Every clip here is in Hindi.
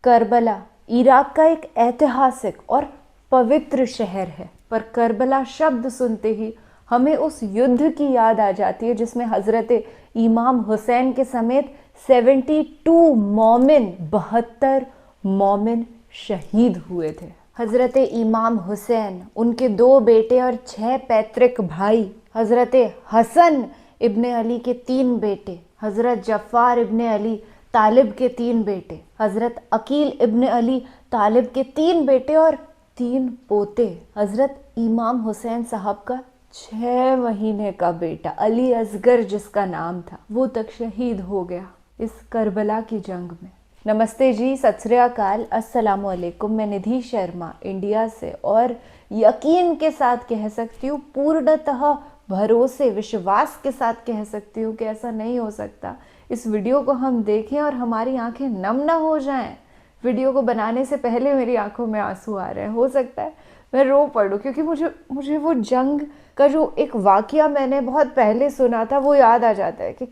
करबला इराक का एक ऐतिहासिक और पवित्र शहर है, पर करबला शब्द सुनते ही हमें उस युद्ध की याद आ जाती है जिसमें हजरत इमाम हुसैन के समेत 72 मोमिन शहीद हुए थे। हजरत इमाम हुसैन, उनके 2 बेटे और 6 पैतृक भाई, हजरत हसन इब्ने अली के 3 बेटे, हजरत जफ़ार इब्ने अली तालिब के 3 बेटे, हजरत अकील इब्ने अली तालिब के 3 बेटे और 3 पोते, हजरत इमाम हुसैन साहब का 6 महीने का बेटा अली असगर जिसका नाम था, वो तक शहीद हो गया इस करबला की जंग में। नमस्ते जी, सत श्री अकाल, अस्सलाम वालेकुम। मैं निधि शर्मा इंडिया से, और यकीन के साथ कह सकती हूँ, पूर्णतः भरोसे विश्वास के साथ कह सकती हूँ कि ऐसा नहीं हो सकता इस वीडियो को हम देखें और हमारी आंखें नम ना हो जाएं। वीडियो को बनाने से पहले मेरी आंखों में आंसू आ रहे हैं, हो सकता है मैं रो पड़ूं, क्योंकि मुझे वो जंग का जो एक वाकया मैंने बहुत पहले सुना था वो याद आ जाता है कि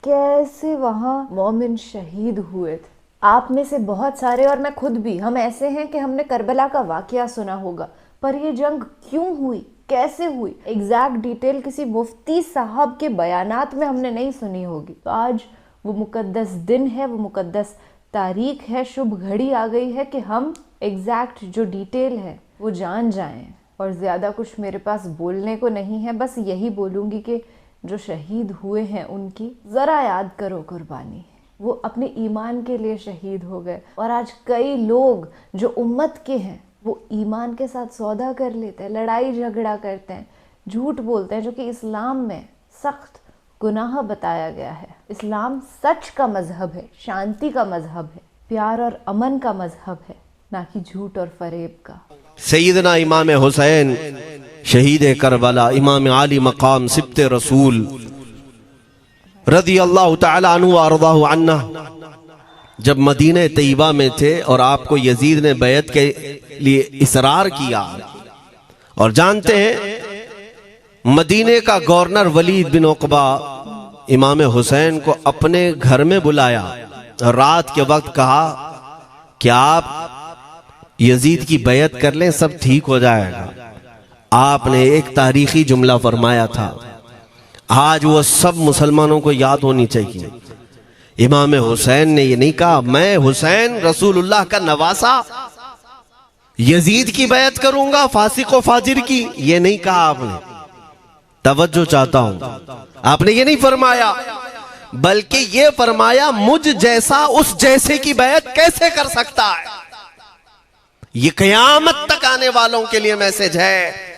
कैसे वहाँ मोमिन शहीद हुए थे। आप में से बहुत सारे और मैं खुद भी, हम ऐसे हैं कि हमने करबला का वाकया सुना होगा, पर ये जंग क्यों हुई, कैसे हुई, एग्जैक्ट डिटेल किसी मुफ्ती साहब के बयानात में हमने नहीं सुनी होगी। तो आज वो मुकद्दस दिन है, वो मुकद्दस तारीख है, शुभ घड़ी आ गई है कि हम एग्जैक्ट जो डिटेल है वो जान जाएं। और ज़्यादा कुछ मेरे पास बोलने को नहीं है, बस यही बोलूँगी कि जो शहीद हुए हैं उनकी ज़रा याद करो कुर्बानी। वो अपने ईमान के लिए शहीद हो गए, और आज कई लोग जो उम्मत के हैं वो ईमान के साथ सौदा कर लेते हैं, लड़ाई झगड़ा करते हैं, झूठ बोलते हैं, जो कि इस्लाम में सख्त गुनाह बताया गया है। इस्लाम सच का मजहब है, शांति का मजहब है, प्यार और अमन का मजहब है, ना कि झूठ और फरेब का। सैयदना इमाम हुसैन शहीद करबला, इमाम आली मकाम सिब्ते रसूल रज़ी अल्लाह तआला अन्हु व अर्ज़ाहु अन्ना, जब मदीने तैयबा में थे और आपको यजीद ने बैत के लिए इसरार किया, और जानते हैं मदीने का गवर्नर वलीद बिन उक़बा इमाम हुसैन को अपने घर में बुलाया और रात के वक्त कहा कि आप यजीद की बैत कर लें, सब ठीक हो जाएगा। आपने एक तारीखी जुमला फरमाया था, आज वो सब मुसलमानों को याद होनी चाहिए। इमाम हुसैन ने ये नहीं कहा मैं हुसैन रसूलुल्लाह का नवासा यजीद की बैत करूंगा फासिक व फाजिर की, ये नहीं कहा आपने। तवज्जो चाहता हूं, आपने ये नहीं फरमाया, बल्कि ये फरमाया मुझ जैसा उस जैसे की बैत कैसे कर सकता है। ये क़यामत तक आने वालों के लिए मैसेज है,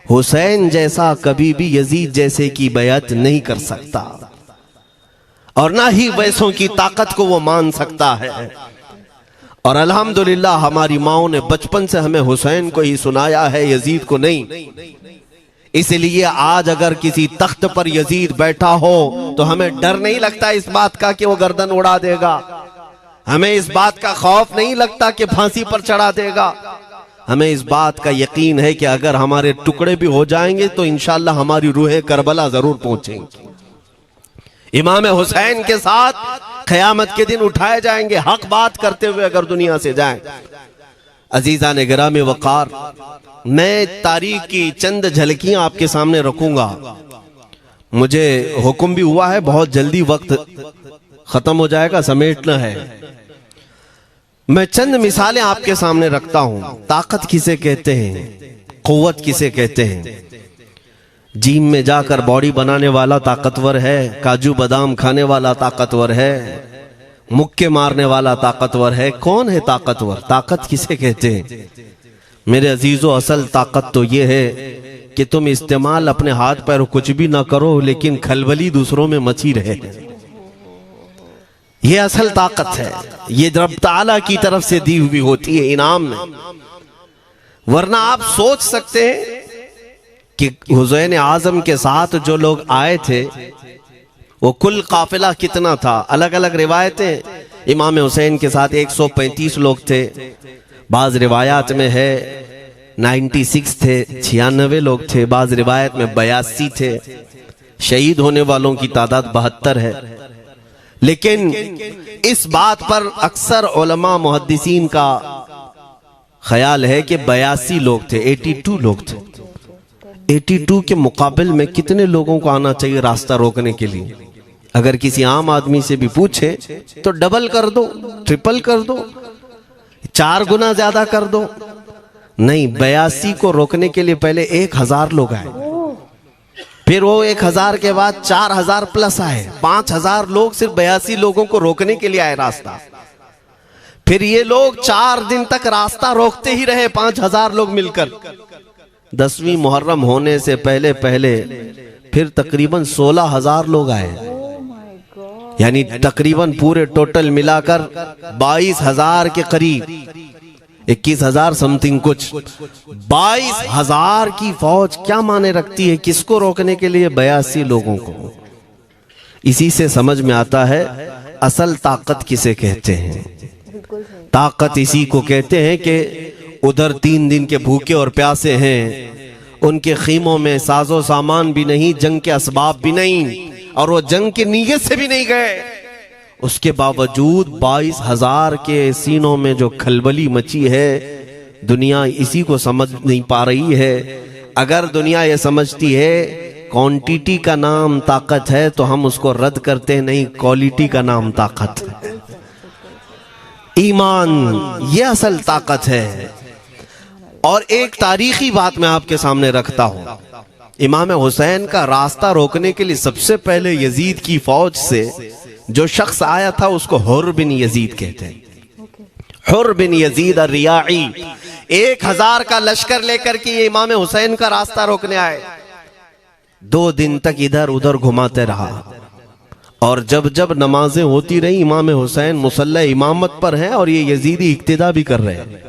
हुसैन जैसा कभी भी यजीद जैसे की बैत नहीं कर सकता, और ना ही वैसों की ताकत को वो मान सकता है। और अल्हम्दुलिल्लाह हमारी माओ ने बचपन से हमें हुसैन को ही सुनाया है, यजीद को नहीं। इसलिए आज अगर किसी तख्त पर यजीद बैठा हो तो हमें डर नहीं लगता इस बात का कि वो गर्दन उड़ा देगा, हमें इस बात का खौफ नहीं लगता कि फांसी पर चढ़ा देगा। हमें इस बात का यकीन है कि अगर हमारे टुकड़े भी हो जाएंगे तो इंशाअल्लाह हमारी रूहें करबला जरूर पहुंचेंगी, इमाम हुसैन के साथ क़यामत के दिन उठाए जाएंगे, हक बात करते हुए अगर दुनिया से जाएं। अजीज़ान गिरामी वक़ार, मैं तारीख की चंद झलकियां आपके सामने रखूंगा। मुझे हुक्म भी हुआ है, बहुत जल्दी वक्त खत्म हो जाएगा, समेटना है। मैं चंद मिसालें आपके सामने रखता हूं। ताकत किसे कहते हैं, कुव्वत किसे कहते हैं। जिम में जाकर बॉडी बनाने वाला ताकतवर है, काजू बादाम खाने वाला ताकतवर है, मुक्के मारने वाला ताकतवर है। कौन है ताकतवर, ताकत किसे कहते हैं? मेरे अजीजों, असल ताकत तो ये है कि तुम इस्तेमाल अपने हाथ पैर कुछ भी ना करो, लेकिन खलबली दूसरों में मची रहे। ये असल ताकत है, ये रब ताला की तरफ से दी हुई होती है इनाम में। वरना आप सोच सकते हैं कि हुसैन आजम के साथ जो लोग आए थे वो कुल काफिला कितना था। अलग अलग रिवायतें, इमाम हुसैन के साथ 135 लोग थे, बाज रिवायात में है 96 थे, 96 लोग थे, बाज रिवायत में 82 थे। शहीद होने वालों की तादाद 72 है। लेकिन इस बात पर अक्सर उलमा मुहद्दिसीन का ख्याल है कि 82 लोग थे, 82 लोग थे। 82 के मुकाबिल में कितने लोगों को आना चाहिए रास्ता रोकने के लिए? अगर किसी आम आदमी से भी पूछे तो डबल कर दो, ट्रिपल कर दो, 4 गुना ज्यादा कर दो। नहीं, 82 को रोकने के लिए पहले 1000 लोग आए, फिर वो 1000 के बाद 4000 प्लस आए, 5000 लोग सिर्फ 82 लोगों को रोकने के लिए आए रास्ता। फिर ये लोग 4 दिन तक रास्ता रोकते ही रहे, 5000 लोग मिलकर। 10वीं मुहर्रम होने से पहले पहले फिर तकरीबन 16000 लोग आए, यानी तकरीबन पूरे टोटल मिलाकर 22000 के करीब, 21000 समथिंग कुछ। 22000 की फौज क्या माने रखती है? किसको रोकने के लिए? 82 लोगों को। इसी से समझ में आता है असल ताकत किसे कहते हैं। ताकत इसी को कहते हैं कि उधर 3 दिन के भूखे और प्यासे हैं, उनके खीमों में साजो सामान भी नहीं, जंग के असबाब भी नहीं, और वो जंग की नीयत से भी नहीं गए। उसके बावजूद 22000 के सीनों में जो खलबली मची है, दुनिया इसी को समझ नहीं पा रही है। अगर दुनिया ये समझती है क्वांटिटी का नाम ताकत है तो हम उसको रद्द करते हैं, नहीं, क्वालिटी का नाम ताकत है। ईमान ये असल ताकत है। और एक तारीखी बात मैं आपके सामने रखता हूं, इमाम हुसैन का रास्ता रोकने के लिए सबसे पहले यजीद की फौज से जो शख्स आया था उसको हुर बिन यजीद कहते हैं। हुर बिन यजीद रियाई 1000 का लश्कर लेकर के ये इमाम हुसैन का रास्ता रोकने आए। 2 दिन तक इधर उधर घुमाते रहा, और जब जब नमाजें होती रही, इमाम हुसैन मुसल्ला इमामत पर हैं और ये यजीदी इक्तिदा भी कर रहे हैं।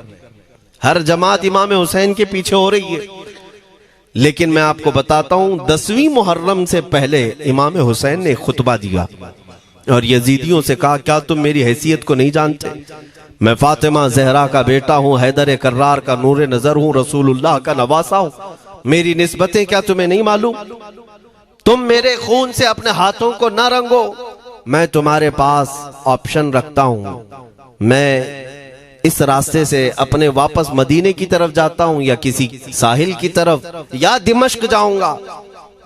हर जमात इमाम हुसैन के पीछे हो रही है। लेकिन मैं आपको बताता हूं, 10वीं मुहर्रम से पहले इमाम हुसैन ने खुतबा दिया और यजीदियों से कहा, क्या तुम मेरी हैसियत को नहीं जानते? मैं फातिमा जहरा का बेटा हूं, हैदर कर्रार का नूर नजर हूं, रसूलुल्लाह का नवासा हूं। मेरी निस्बतें क्या तुम्हें नहीं मालूम? तुम मेरे खून से अपने हाथों को न रंगो। मैं तुम्हारे पास ऑप्शन रखता हूं, मैं इस रास्ते से अपने वापस मदीने की तरफ जाता हूं, या किसी साहिल की तरफ, या दिमश्क जाऊंगा।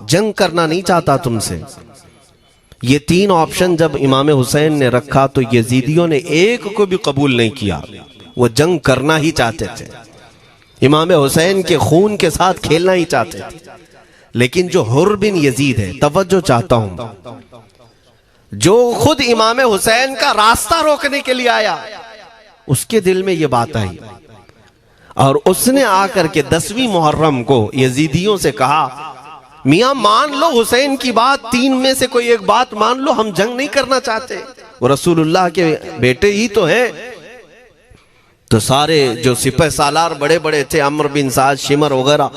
जंग करना नहीं चाहता तुमसे। ये 3 ऑप्शन जब इमाम हुसैन ने रखा तो यजीदियों ने एक को भी कबूल नहीं किया। वो जंग करना ही चाहते थे, इमाम हुसैन के खून के साथ खेलना ही चाहते थे। लेकिन जो हुर बिन यजीद है, तवज्जो चाहता हूं, जो खुद इमाम हुसैन का रास्ता रोकने के लिए आया, उसके दिल में ये बात आई और उसने आकर के 10वीं मुहर्रम को यजीदियों से कहा, मियां मान लो हुसैन की बात, 3 में से कोई एक बात मान लो, हम जंग नहीं करना चाहते, वो रसूलुल्लाह के बेटे ही तो हैं। तो सारे जो सिपह सालार बड़े बड़े थे, अमर बिन साद, शिमर वगैरह,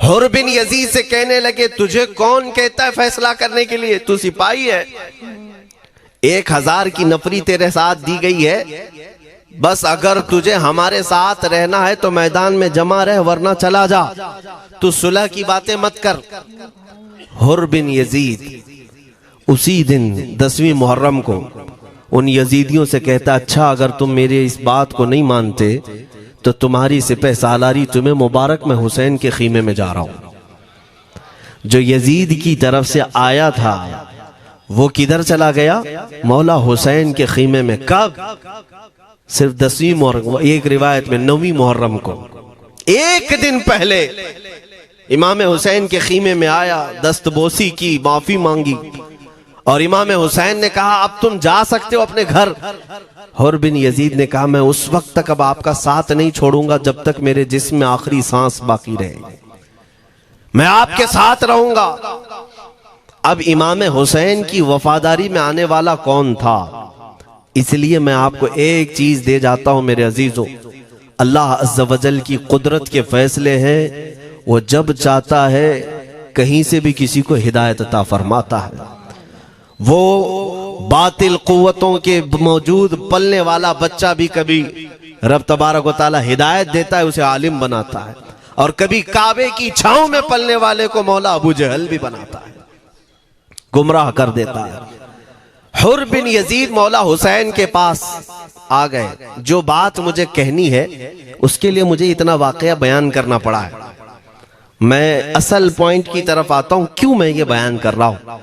हुर बिन यजीद से कहने लगे, तुझे कौन कहता है फैसला करने के लिए? तू सिपाही है, 1000 की नफरी तेरे साथ दी गई है, बस अगर तुझे हमारे साथ रहना है तो मैदान में जमा रह, वरना चला जा, तू सुलह की बातें मत कर। हुर बिन यजीद उसी दिन 10वीं मुहर्रम को उन यजीदियों से कहता, अच्छा अगर तुम मेरे इस बात को नहीं मानते तो तुम्हारी सिपह सालारी तुम्हें मुबारक, मैं हुसैन के खीमे में जा रहा हूं। जो यजीद की तरफ से आया था वो किधर चला गया? मौला हुसैन के खीमे में। कब? सिर्फ 10वीं मुहर्रम, एक रिवायत में 9वीं मुहर्रम को, एक दिन पहले इमाम हुसैन के खीमे में आया, दस्तबोसी की, माफी मांगी, और इमाम हुसैन ने कहा, अब तुम जा सकते हो अपने घर। हुर बिन यजीद ने कहा, मैं उस वक्त तक अब आपका साथ नहीं छोड़ूंगा जब तक मेरे जिस्म में आखिरी सांस बाकी रहेगी, मैं आपके साथ रहूंगा। अब इमाम हुसैन की वफादारी में आने वाला कौन था? इसलिए मैं आपको एक चीज दे जाता हूं मेरे अजीजों, अल्लाह अज़्ज़ वजल की कुदरत के फैसले हैं, वो जब चाहता है कहीं से भी किसी को हिदायत अता फरमाता है। वो बातिल कुव्वतों के मौजूद पलने वाला बच्चा भी कभी रब तबारक व तआला हिदायत देता है, उसे आलिम बनाता है, और कभी काबे की छांव में पलने वाले को मौला अबू जहल भी बनाता है, गुमराह कर देता है। हुर बिन यजीद मौला हुसैन के पास आ गए। जो बात मुझे कहनी है उसके लिए मुझे इतना वाकया बयान करना पड़ा है। मैं असल पॉइंट की तरफ आता हूं, क्यों मैं ये बयान कर रहा हूं।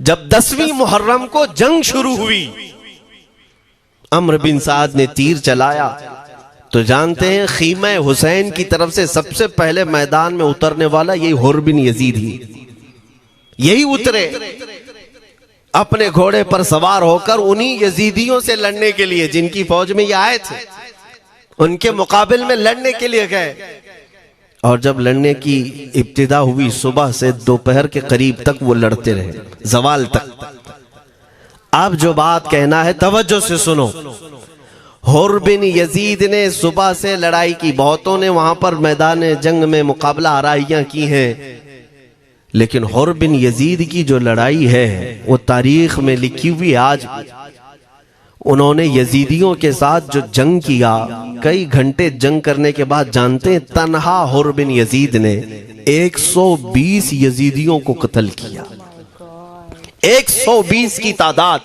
जब 10वीं मुहर्रम को जंग शुरू हुई, अम्र बिन साद ने तीर चलाया, तो जानते हैं खीमा हुसैन की तरफ से सबसे पहले मैदान में उतरने वाला यही हुर बिन यजीद ही, यही उतरे अपने घोड़े पर सवार होकर उन्हीं यजीदियों से लड़ने के लिए जिनकी फौज में ये आए थे, उनके मुकाबिल में लड़ने के लिए गए। और जब लड़ने की इब्तिदा हुई, सुबह से दोपहर के करीब तक वो लड़ते रहे, जवाल तक। अब जो बात कहना है तवज्जो से सुनो। हुर बिन यजीद ने सुबह से लड़ाई की, बहुतों ने वहां पर मैदान जंग में मुकाबला आराइयां की हैं, लेकिन हुर बिन यजीद की जो लड़ाई है वो तारीख में लिखी हुई है। आज उन्होंने यजीदियों के साथ जो जंग किया, कई घंटे जंग करने के बाद, जानते हैं तन्हा हुर बिन यजीद ने 120 यजीदियों को कत्ल किया। 120 की तादाद,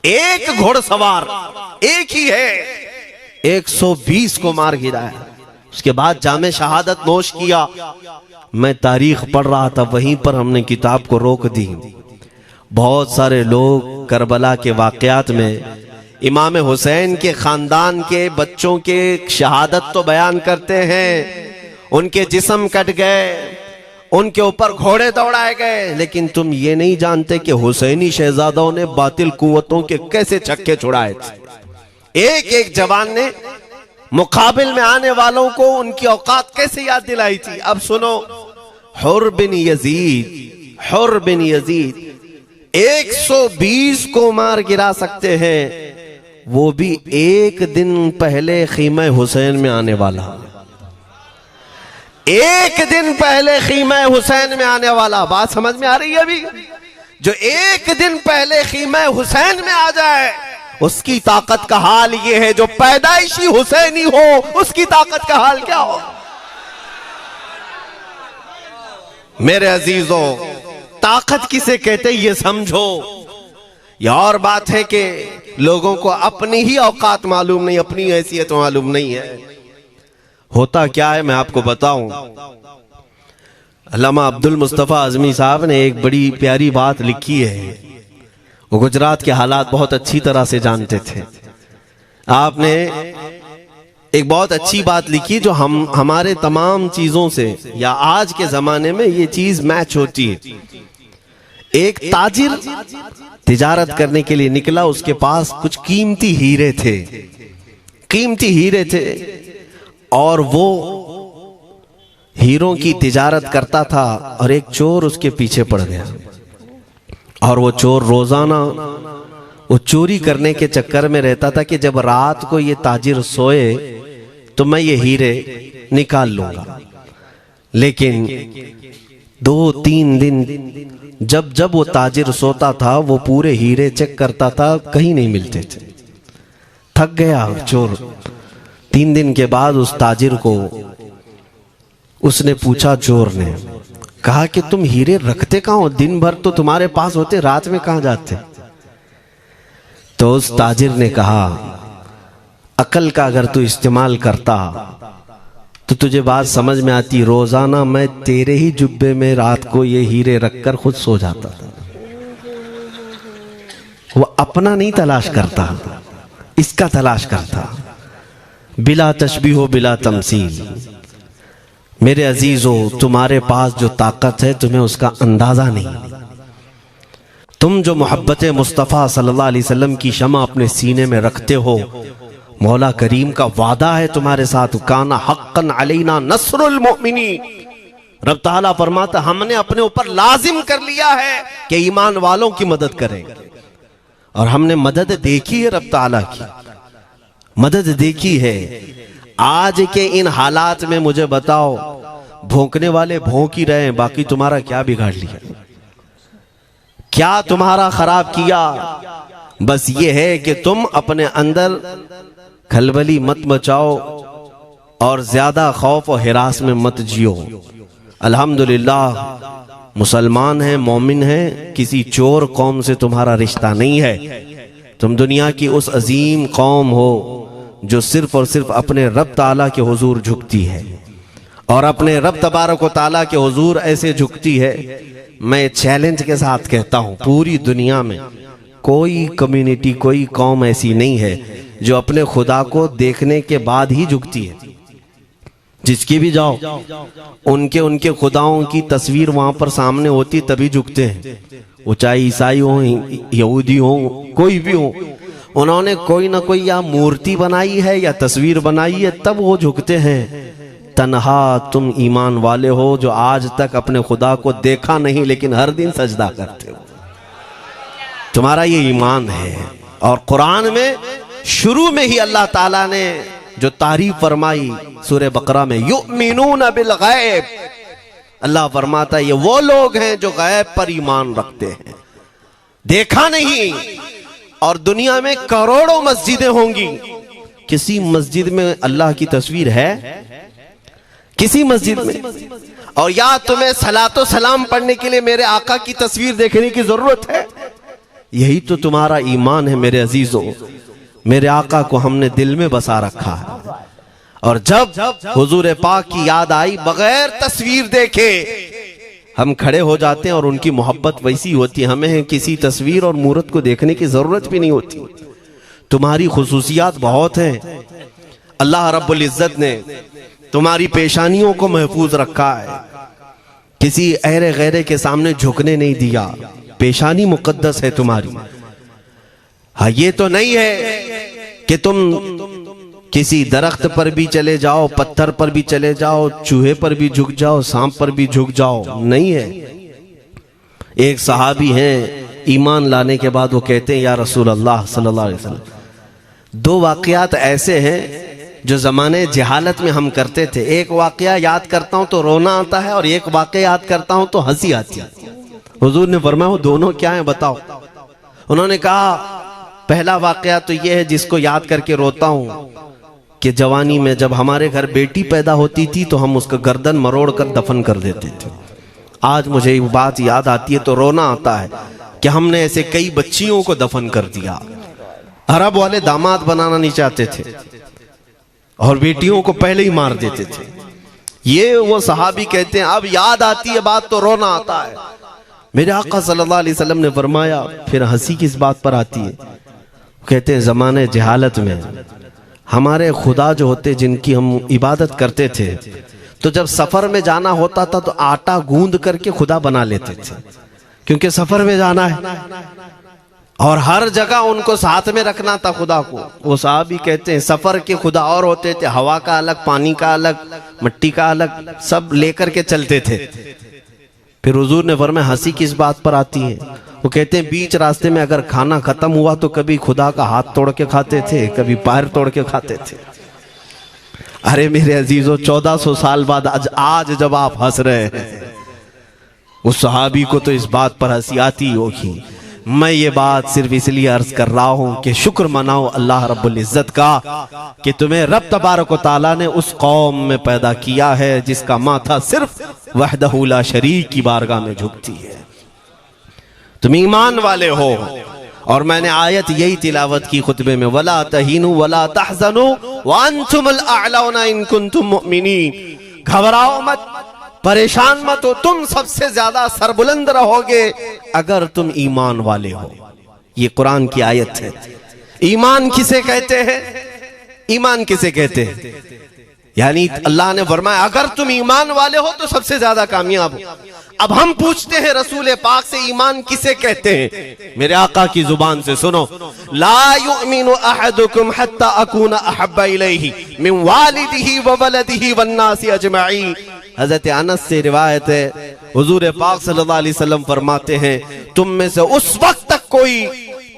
एक घोड़सवार एक ही है, 120 को मार गिराया। उसके बाद जामे शहादत नोश किया। मैं तारीख पढ़ रहा था, वहीं पर हमने किताब को रोक दी। बहुत सारे लोग करबला के वाकयात में इमाम हुसैन के खानदान के बच्चों के शहादत तो बयान करते हैं, उनके जिस्म कट गए, उनके ऊपर घोड़े दौड़ाए गए, लेकिन तुम ये नहीं जानते कि हुसैनी शहजादों ने बातिल कुव्वतों के कैसे छक्के छुड़ाए थे। एक एक जवान ने मुकाबिल में आने वालों को उनकी औकात कैसे याद दिलाई थी। अब सुनो, हुर बिन यजीद 120 को मार गिरा सकते हैं, वो भी एक दिन पहले खीमा हुसैन में आने वाला, एक दिन पहले खीमा हुसैन में आने वाला। बात समझ में आ रही है? अभी जो एक दिन पहले खीमा हुसैन में आ जाए, उसकी ताकत का हाल ये है, जो पैदाइशी हुसैनी हो उसकी ताकत का हाल क्या हो। मेरे अजीजों, ताकत किसे कहते ये समझो। यह और बात है कि लोगों को अपनी ही औकात मालूम नहीं, अपनी हैसियत मालूम नहीं है। होता क्या है मैं आपको बताऊं। अल्लामा अब्दुल मुस्तफा आजमी साहब ने एक बड़ी प्यारी बात लिखी है। वो गुजरात के हालात बहुत अच्छी तरह से जानते थे। आपने एक बहुत अच्छी बात लिखी जो हमारे तमाम चीजों से, या आज के जमाने में ये चीज मैच होती है। एक ताजिर तिजारत करने के लिए निकला, उसके पास कुछ कीमती हीरे थे, और वो हीरों की तिजारत करता था, और एक चोर उसके पीछे पड़ गया। और वो चोर रोजाना वो चोरी करने के चक्कर में रहता था कि जब रात को ये ताजिर सोए तो मैं ये हीरे निकाल लूंगा। लेकिन 2-3 दिन जब जब वो ताजिर सोता था, वो पूरे हीरे चेक करता था, कहीं नहीं मिलते थे। थक गया चोर। 3 दिन के बाद उस ताजिर को उसने पूछा, चोर ने कहा कि तुम हीरे रखते कहाँ हो? दिन भर तो तुम्हारे पास होते, रात में कहाँ जाते? तो उस ताजिर ने कहा, अकल का अगर तू इस्तेमाल करता तो तुझे बात समझ में आती। रोजाना मैं तेरे ही जुब्बे में रात को ये हीरे रखकर खुद सो जाता था। वो अपना नहीं तलाश करता, इसका तलाश करता। बिला तशबीह बिला तमसील। मेरे अजीजों, तुम्हारे पास जो ताकत है तुम्हें उसका अंदाजा नहीं। तुम जो मोहब्बत मुस्तफ़ा सल्लल्लाहु अलैहि वसल्लम की शमा अपने सीने में रखते हो, मौला करीम का वादा है तुम्हारे साथ, काना हक्कन अलैना नस्रुल मोमिनीन। रब ताला फरमाता, हमने अपने ऊपर लाजिम कर लिया है कि ईमान वालों की मदद करें। और हमने मदद देखी है, रब ताला की मदद देखी है। आज के इन हालात में मुझे बताओ, भौंकने वाले भौंक ही रहे हैं, बाकी तुम्हारा क्या बिगाड़ लिया, क्या तुम्हारा खराब किया? बस ये है कि तुम अपने अंदर खलबली मत मचाओ और ज्यादा खौफ और हिरास में मत जियो। अल्हम्दुलिल्लाह मुसलमान है, मोमिन है, किसी चोर कौम से तुम्हारा रिश्ता नहीं है। तुम दुनिया की उस अजीम कौम हो जो सिर्फ और सिर्फ अपने रब ताला के हुजूर झुकती है और अपने रब तबारक व ताला के हुजूर ऐसे झुकती है। मैं चैलेंज के साथ कहता हूं, पूरी दुनिया में कोई कम्युनिटी, कोई कौम ऐसी नहीं है जो अपने खुदा को देखने के बाद ही झुकती है। जिसकी भी जाओ उनके उनके खुदाओं की तस्वीर वहां पर सामने होती तभी झुकते हैं। वो चाहे ईसाई हो, यहूदी हो, कोई भी हो, उन्होंने कोई ना कोई या मूर्ति बनाई है या तस्वीर बनाई है तब वो झुकते हैं। तन्हा तुम ईमान वाले हो जो आज तक अपने खुदा को देखा नहीं लेकिन हर दिन सजदा करते हो, तुम्हारा ये ईमान है। और कुरान में शुरू में ही अल्लाह ताला ने जो तारीफ फरमाई सूरह बकरा में, युमिनून बिल गैब, अल्लाह फरमाता है ये वो लोग हैं जो गैब पर ईमान रखते हैं, देखा नहीं। और दुनिया में करोड़ों मस्जिदें होंगी, किसी मस्जिद में अल्लाह की तस्वीर है? किसी मस्जिद में? और या तुम्हें सलातो सलाम पढ़ने के लिए मेरे आका की तस्वीर देखने की जरूरत है? यही तो तुम्हारा ईमान है मेरे अजीजों। मेरे आका को हमने दिल में बसा रखा है और जब हुजूर पाक की याद आई बगैर तस्वीर देखे हम खड़े हो जाते हैं और उनकी मोहब्बत वैसी होती है, हमें किसी तस्वीर और मूरत को देखने की जरूरत भी नहीं होती। तुम्हारी खुसूसियात बहुत हैं, अल्लाह रब्बुल इज्जत ने तुम्हारी पेशानियों को महफूज रखा है, किसी अहरे गैरे के सामने झुकने नहीं दिया, पेशानी मुकद्दस है तुम्हारी। हाँ, ये तो नहीं है कि तुम किसी दरख्त पर भी चले जाओ, पत्थर पर भी चले जाओ, चूहे पर भी झुक जाओ, सांप पर भी झुक जाओ, नहीं है। एक सहाबी हैं, ईमान लाने के बाद वो कहते हैं या रसूल अल्लाह सल्लल्लाहु अलैहि वसल्लम, दो वाकयात ऐसे हैं जो जमाने जहालत में हम करते थे। एक वाकया याद करता हूं तो रोना आता है और एक वाकया याद करता हूं तो हंसी आती है। हुजूर ने फरमाया वो दोनों क्या है बताओ? उन्होंने कहा पहला वाकया तो ये है जिसको याद करके रोता हूं कि जवानी में जब हमारे घर बेटी पैदा होती थी तो हम उसका गर्दन मरोड़ कर दफन कर देते थे। आज मुझे वो बात याद आती है तो रोना आता है कि हमने ऐसे कई बच्चियों को दफन कर दिया। अरब वाले दामाद बनाना नहीं चाहते थे और बेटियों को पहले ही मार देते थे। ये वो सहाबी कहते हैं अब याद आती है बात तो रोना आता है। मेरे आका सल्लल्लाहु अलैहि वसल्लम ने फरमाया फिर हंसी किस बात पर आती है? कहते हैं जमाने जहालत में हमारे खुदा जो होते जिनकी हम इबादत करते थे तो जब सफर में जाना होता था तो आटा गूंद करके खुदा बना लेते थे, क्योंकि सफर में जाना है और हर जगह उनको साथ में रखना था खुदा को। वो साहब ही कहते हैं सफर के खुदा और होते थे, हवा का अलग, पानी का अलग, मिट्टी का अलग, सब लेकर के चलते थे। फिर हुजूर ने फरमाया हंसी किस बात पर आती है? वो कहते हैं बीच रास्ते में अगर खाना खत्म हुआ तो कभी खुदा का हाथ तोड़ के खाते थे, कभी पैर तोड़ के खाते थे। अरे मेरे अजीजों 1400 साल बाद आज जब आप हंस रहे हैं उस सहाबी को तो इस बात पर हंसी आती होगी। मैं ये बात सिर्फ इसलिए अर्ज कर रहा हूं कि शुक्र मनाओ अल्लाह रब्बुल इज्जत का कि तुम्हें रब तबारक व तआला ने उस कौम में पैदा किया है जिसका माथा सिर्फ वहदहू ला शरीक की बारगाह में झुकती है। तुम ईमान वाले हो। और मैंने आयत यही तिलावत की खुतबे में, वला तहीनु वला तहज़नु व अंतुमुल अअलौना इन कुंतुम मुमिनीन। घबराओ मत, परेशान मत हो, तुम सबसे ज्यादा सरबुलंद रहोगे अगर तुम ईमान वाले हो। ये कुरान की आयत है। ईमान किसे कहते हैं? ईमान किसे कहते हैं? यानी अल्लाह ने फरमाया अगर तुम ईमान वाले हो तो सबसे ज्यादा कामयाब हो। अब हम पूछते हैं रसूल पाक से ईमान किसे कहते हैं? मेरे आका की जुबान से सुनो, ला युमिनु अहदुकुम हत्ता अकूना अहब्बा इलैहि मिन वालिदिही व वलदिही वन्नासी अजमईन। हजरत अनस से रिवायत है, हुजूर पाक सल्लल्लाहु अलैहि वसल्लम फरमाते हैं तुम में से उस वक्त तक कोई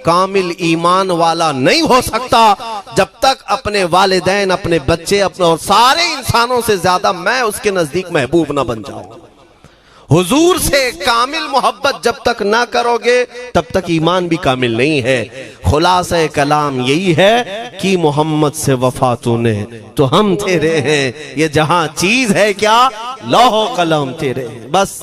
कामिल ईमान वाला नहीं हो सकता जब तक अपने वालिदैन, अपने बच्चे, अपने और सारे इंसानों से ज्यादा मैं उसके नजदीक महबूब ना बन जाऊं। हुजूर से कामिल मोहब्बत जब तक ना करोगे तब तक ईमान भी कामिल नहीं है। खुलासा कलाम यही है कि मोहम्मद से वफा तूने तो हम तेरे हैं, ये जहां चीज है क्या लौह कलम तेरे हैं। बस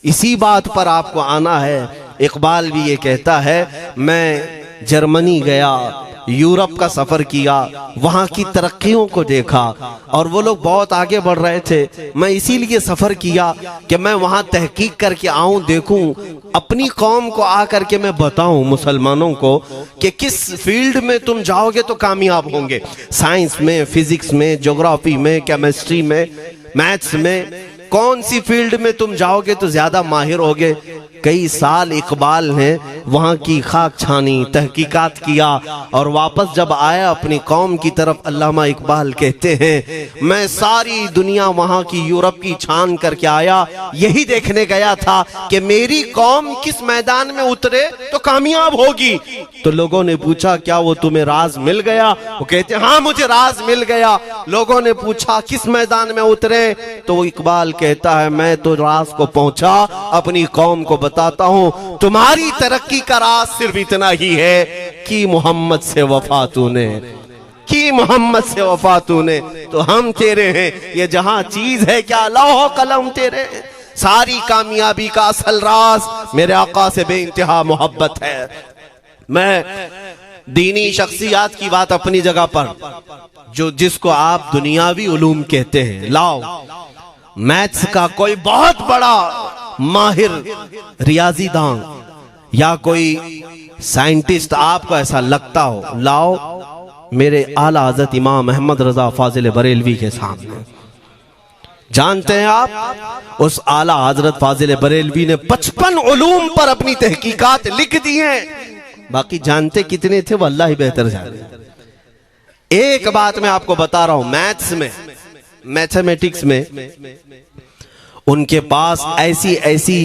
इसी बात पर आपको आना है। इकबाल भी ये कहता है, मैं जर्मनी गया, यूरोप का सफर किया, वहां की तरक्कियों को देखा और वो लोग बहुत आगे बढ़ रहे थे। मैं इसीलिए सफर किया कि मैं वहां तहकीक करके आऊं, देखूं, अपनी कौम को आकर के मैं बताऊं मुसलमानों को कि किस फील्ड में तुम जाओगे तो कामयाब होंगे। साइंस में, फिजिक्स में, ज्योग्राफी में, केमिस्ट्री में, मैथ्स में, कौन सी फील्ड में तुम जाओगे तो ज्यादा माहिर होगे। कई साल इकबाल ने वहाँ की खाक छानी, तहकीकात किया और वापस जब आया अपनी कौम की तरफ, अल्लामा इकबाल कहते हैं, मैं सारी दुनिया वहाँ की यूरोप की छान करके आया, यही देखने गया था कि मेरी कौम किस मैदान में उतरे तो कामयाब होगी। तो लोगों ने पूछा, क्या वो तुम्हें राज मिल गया? वो कहते, हाँ मुझे राज मिल गया। लोगों ने पूछा किस मैदान में उतरे? तो इकबाल कहता है, मैं तो राज को पहुंचा, अपनी कौम को बताता हूं, तुम्हारी तरक्की का राज सिर्फ इतना ही है कि मोहम्मद से वफा तूने, कि मोहम्मद से वफा तूने तो हम तेरे हैं, ये जहां चीज है क्या लौह कलम तेरे हैं। सारी कामयाबी का असल राज मेरे आका से बेइंतहा मोहब्बत है। मैं दीनी शख्सियात की बात अपनी जगह पर, जो जिसको आप दुनियावी उलूम कहते हैं, लाओ मैथ्स का कोई बहुत बड़ा माहिर रियाजीदान या कोई साइंटिस्ट आपको ऐसा लगता हो, लाओ मेरे आला हज़रत इमाम अहमद रजा फाजिल बरेलवी के सामने। जानते हैं आप, उस आला हजरत फाजिल बरेलवी ने 55 उलूम पर अपनी तहकीकात लिख दी हैं। बाकी जानते कितने थे वो अल्लाह ही बेहतर जाने। एक बात मैं आपको बता रहा हूं, मैथ्स में, मैथमेटिक्स में उनके पास ऐसी ऐसी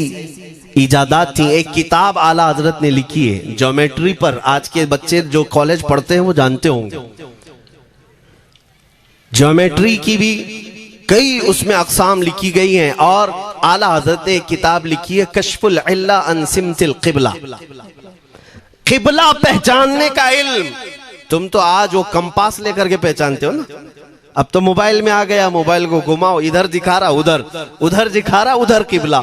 इजादात थी। एक किताब आला हजरत ने लिखी है ज्योमेट्री पर, आज के बच्चे जो कॉलेज पढ़ते हैं वो जानते होंगे। ज्योमेट्री की भी कई उसमें अक़साम लिखी गई हैं और आला हजरत ने एक किताब लिखी है कश्फुल इल्ला अन सिमतिल क़िबला, क़िबला पहचानने का इल्म। तुम तो आज वो कंपास लेकर के पहचानते हो ना, अब तो मोबाइल में आ गया, मोबाइल को घुमाओ, इधर दिखा रहा उधर, उधर दिखा रहा उधर क़िबला।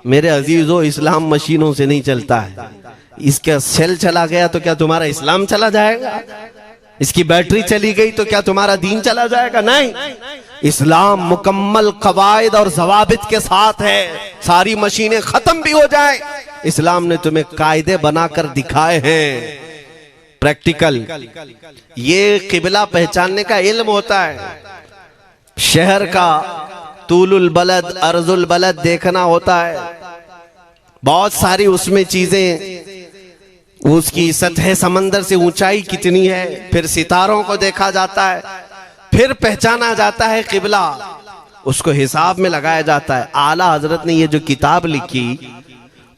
मेरे अजीजों, इस्लाम मशीनों से नहीं चलता है। इसका सेल चला गया तो क्या तुम्हारा इस्लाम चला जाएगा? इसकी बैटरी चली गई तो क्या तुम्हारा दीन चला जाएगा? नहीं, इस्लाम मुकम्मल कवायद और जवाबित के साथ है। सारी मशीनें खत्म भी हो जाए, इस्लाम ने तुम्हें कायदे बनाकर दिखाए हैं, प्रैक्टिकल। ये क़िबला पहचानने का इल्म होता है। शहर का तूलुल बलद, अर्जुल बलद देखना होता है। बहुत सारी उसमें चीजें, उसकी सतह समंदर से ऊंचाई कितनी है, फिर सितारों को देखा जाता है, फिर पहचाना जाता है क़िबला, उसको हिसाब में लगाया जाता है। आला हजरत ने ये जो किताब लिखी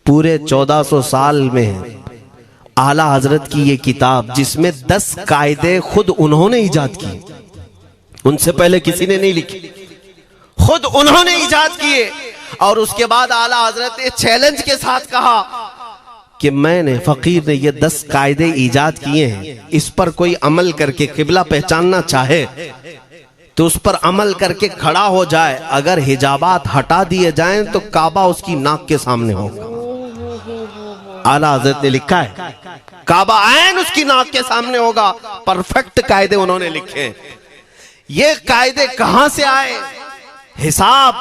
पूरे 1400 साल में है। आला हजरत की ये किताब जिसमें 10 कायदे खुद उन्होंने इजाद किए, उनसे पहले किसी ने नहीं लिखी, खुद उन्होंने इजाद किए। और उसके बाद आला हजरत ने चैलेंज के साथ कहा कि मैंने, फकीर ने ये 10 कायदे इजाद किए हैं, इस पर कोई अमल करके क़िबला पहचानना चाहे तो उस पर अमल करके खड़ा हो जाए। अगर हिजाबात हटा दिए जाएं तो काबा उसकी नाक के सामने होगा। आला हजरत ने लिखा है काबा ऐन उसकी नाक के सामने होगा। परफेक्ट कायदे उन्होंने लिखे। ये कायदे कहां से आए? हिसाब,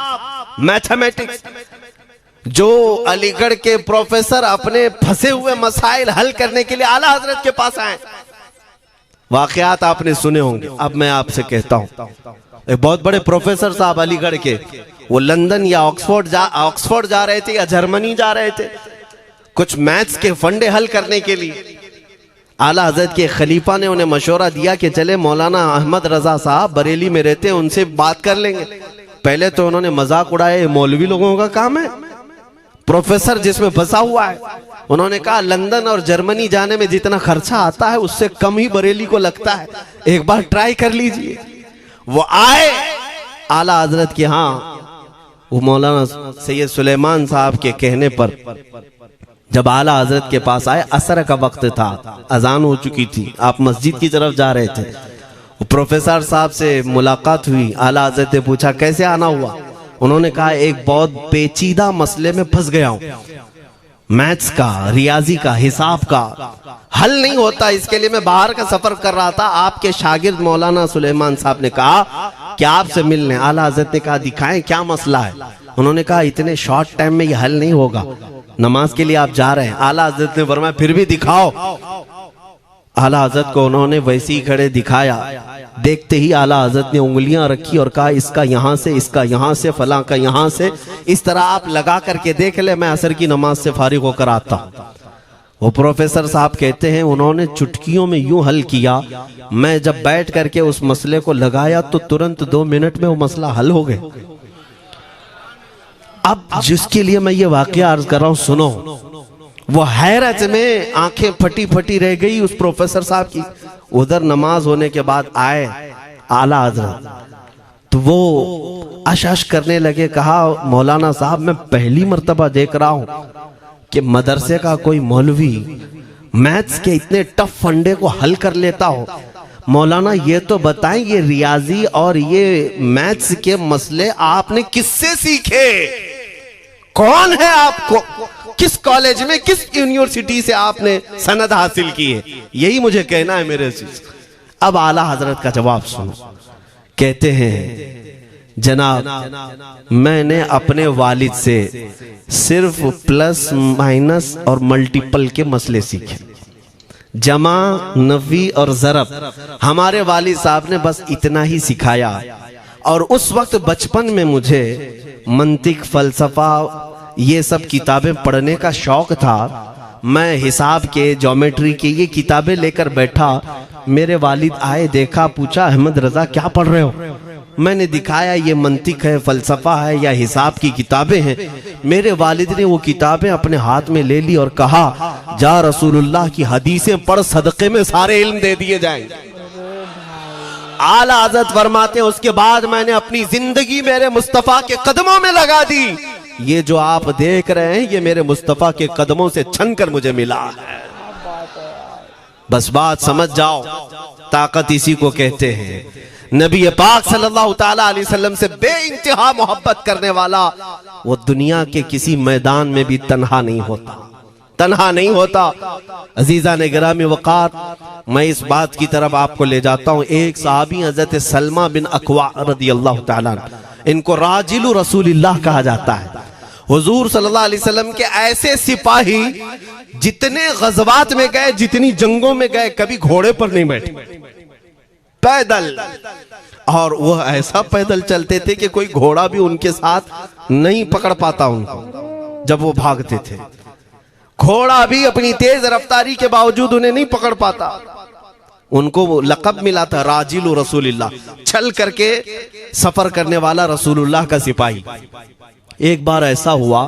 मैथमेटिक्स। जो अलीगढ़ के प्रोफेसर अपने फंसे हुए मसाइल हल करने के लिए आला हजरत के पास आए, वाकयात आपने सुने होंगे। अब मैं आपसे कहता हूं, एक बहुत बड़े प्रोफेसर साहब अलीगढ़ के, वो लंदन या ऑक्सफोर्ड जा रहे थे या जर्मनी जा रहे थे कुछ मैथ्स के फंडे हल करने के लिए। आला हजरत के खलीफा ने उन्हें मशवरा दिया कि चले मौलाना अहमद रजा साहब बरेली में रहते हैं, उनसे बात कर लेंगे। पहले तो उन्होंने मजाक उड़ाया, मौलवी लोगों का काम है, प्रोफेसर जिसमें फंसा हुआ है। उन्होंने कहा लंदन और जर्मनी जाने में जितना खर्चा आता है उससे कम ही बरेली को लगता है, एक बार ट्राई कर लीजिए। वो आए आला हजरत के यहाँ, वो मौलाना सैयद सुलेमान साहब के कहने पर जब आला हजरत के पास आए, असर का वक्त था, अजान हो चुकी थी, आप मस्जिद की तरफ जा रहे थे। वो प्रोफेसर साहब से मुलाकात हुई। आला हजरत ने पूछा कैसे आना हुआ। उन्होंने कहा एक बहुत पेचीदा मसले में फंस गया हूं, मैथ्स का, रियाजी का, हिसाब का हल नहीं होता, इसके लिए मैं बाहर का सफर कर रहा था। आपके शागिर्द मौलाना सुलेमान साहब ने कहा कि आपसे मिलने। आला हजरत ने कहा दिखाएं क्या मसला है। उन्होंने कहा इतने शॉर्ट टाइम में ये हल नहीं होगा, नमाज के लिए आप जा रहे हैं। आला हजरत ने फरमाया फिर भी दिखाओ। आला हजरत को उन्होंने वैसे ही खड़े दिखाया। देखते ही आला हजरत ने उंगलियां रखी और कहा इसका यहां से, इसका यहां से, फलां का यहां से, इस तरह आप लगा करके देख ले, मैं असर की नमाज से फारिग होकर आता हूं। वो प्रोफेसर साहब कहते हैं उन्होंने चुटकियों में यूं हल किया, मैं जब बैठ करके उस मसले को लगाया तो तुरंत 2 मिनट में वो मसला हल हो गया। अब जिसके लिए मैं ये वाकया अर्ज कर रहा हूं सुनो। वो हैरत में आंखें फटी फटी रह गई उस प्रोफेसर साहब की। उधर नमाज होने के बाद आए आला हजरत, तो वो अश करने लगे। कहा मौलाना साहब मैं पहली मर्तबा देख रहा हूं कि मदरसे का कोई मौलवी मैथ्स के इतने टफ फंडे को हल कर लेता हो। मौलाना ये तो बताएं ये रियाजी और ये मैथ्स के मसले आपने किससे सीखे, कौन है आपको, किस कॉलेज में, किस यूनिवर्सिटी से आपने सनद हासिल की है, यही मुझे कहना है मेरे से। अब आला हजरत का जवाब सुनो। कहते हैं जनाब मैंने अपने वालिद से सिर्फ प्लस माइनस और मल्टीपल के मसले सीखे, जमा, नफी और ज़रब हमारे वालिद साहब ने बस इतना ही सिखाया। और उस वक्त बचपन में मुझे मंतिक, फलसफा, ये सब किताबें पढ़ने का शौक था। मैं हिसाब के, ज्योमेट्री के ये किताबें लेकर बैठा। मेरे वालिद आए, देखा, पूछा अहमद रजा क्या पढ़ रहे हो। मैंने दिखाया ये मंतिक है, फलसफा है या हिसाब की किताबें हैं। मेरे वालिद ने वो किताबें अपने हाथ में ले ली और कहा जा रसूलुल्लाह की हदीसें पढ़, सदक़े में सारे इल्म दे दिए जाएंगे। आला हज़रत फरमाते हैं उसके बाद मैंने अपनी जिंदगी मेरे मुस्तफा के कदमों में लगा दी। ये जो आप देख रहे हैं ये मेरे मुस्तफा के कदमों से छन कर मुझे मिला है। बस बात समझ जाओ, ताकत इसी को कहते हैं। नबी पाक सल्लल्लाहु ताला अलैहि वसल्लम से बेइंतहा मोहब्बत करने वाला वो दुनिया के किसी मैदान में भी तन्हा नहीं होता, तन्हा नहीं होता। अजीजा ने गिरामी वक़ार, मैं इस बात की तरफ आपको ले जाता हूँ। एक सहाबी हजरत सलमा बिन अकवा रदियल्लाहु ताला, इनको राजिलु रसूलिल्लाह कहा जाता है। हुजूर सल्लल्लाहु अलैहि वसल्लम के ऐसे सिपाही जितने गज़वात में गए, जितनी जंगों में गए, कभी घोड़े पर नहीं बैठे, पैदल। और वह ऐसा पैदल चलते थे कि कोई घोड़ा भी उनके साथ नहीं पकड़ पाता उनको जब वो भागते थे। घोड़ा भी अपनी तेज रफ्तारी के बावजूद उन्हें नहीं पकड़ पाता। उनको लक़ब मिला था राजिलु रसूलिल्लाह, चल करके सफर करने वाला रसूलुल्लाह का सिपाही। एक बार ऐसा हुआ,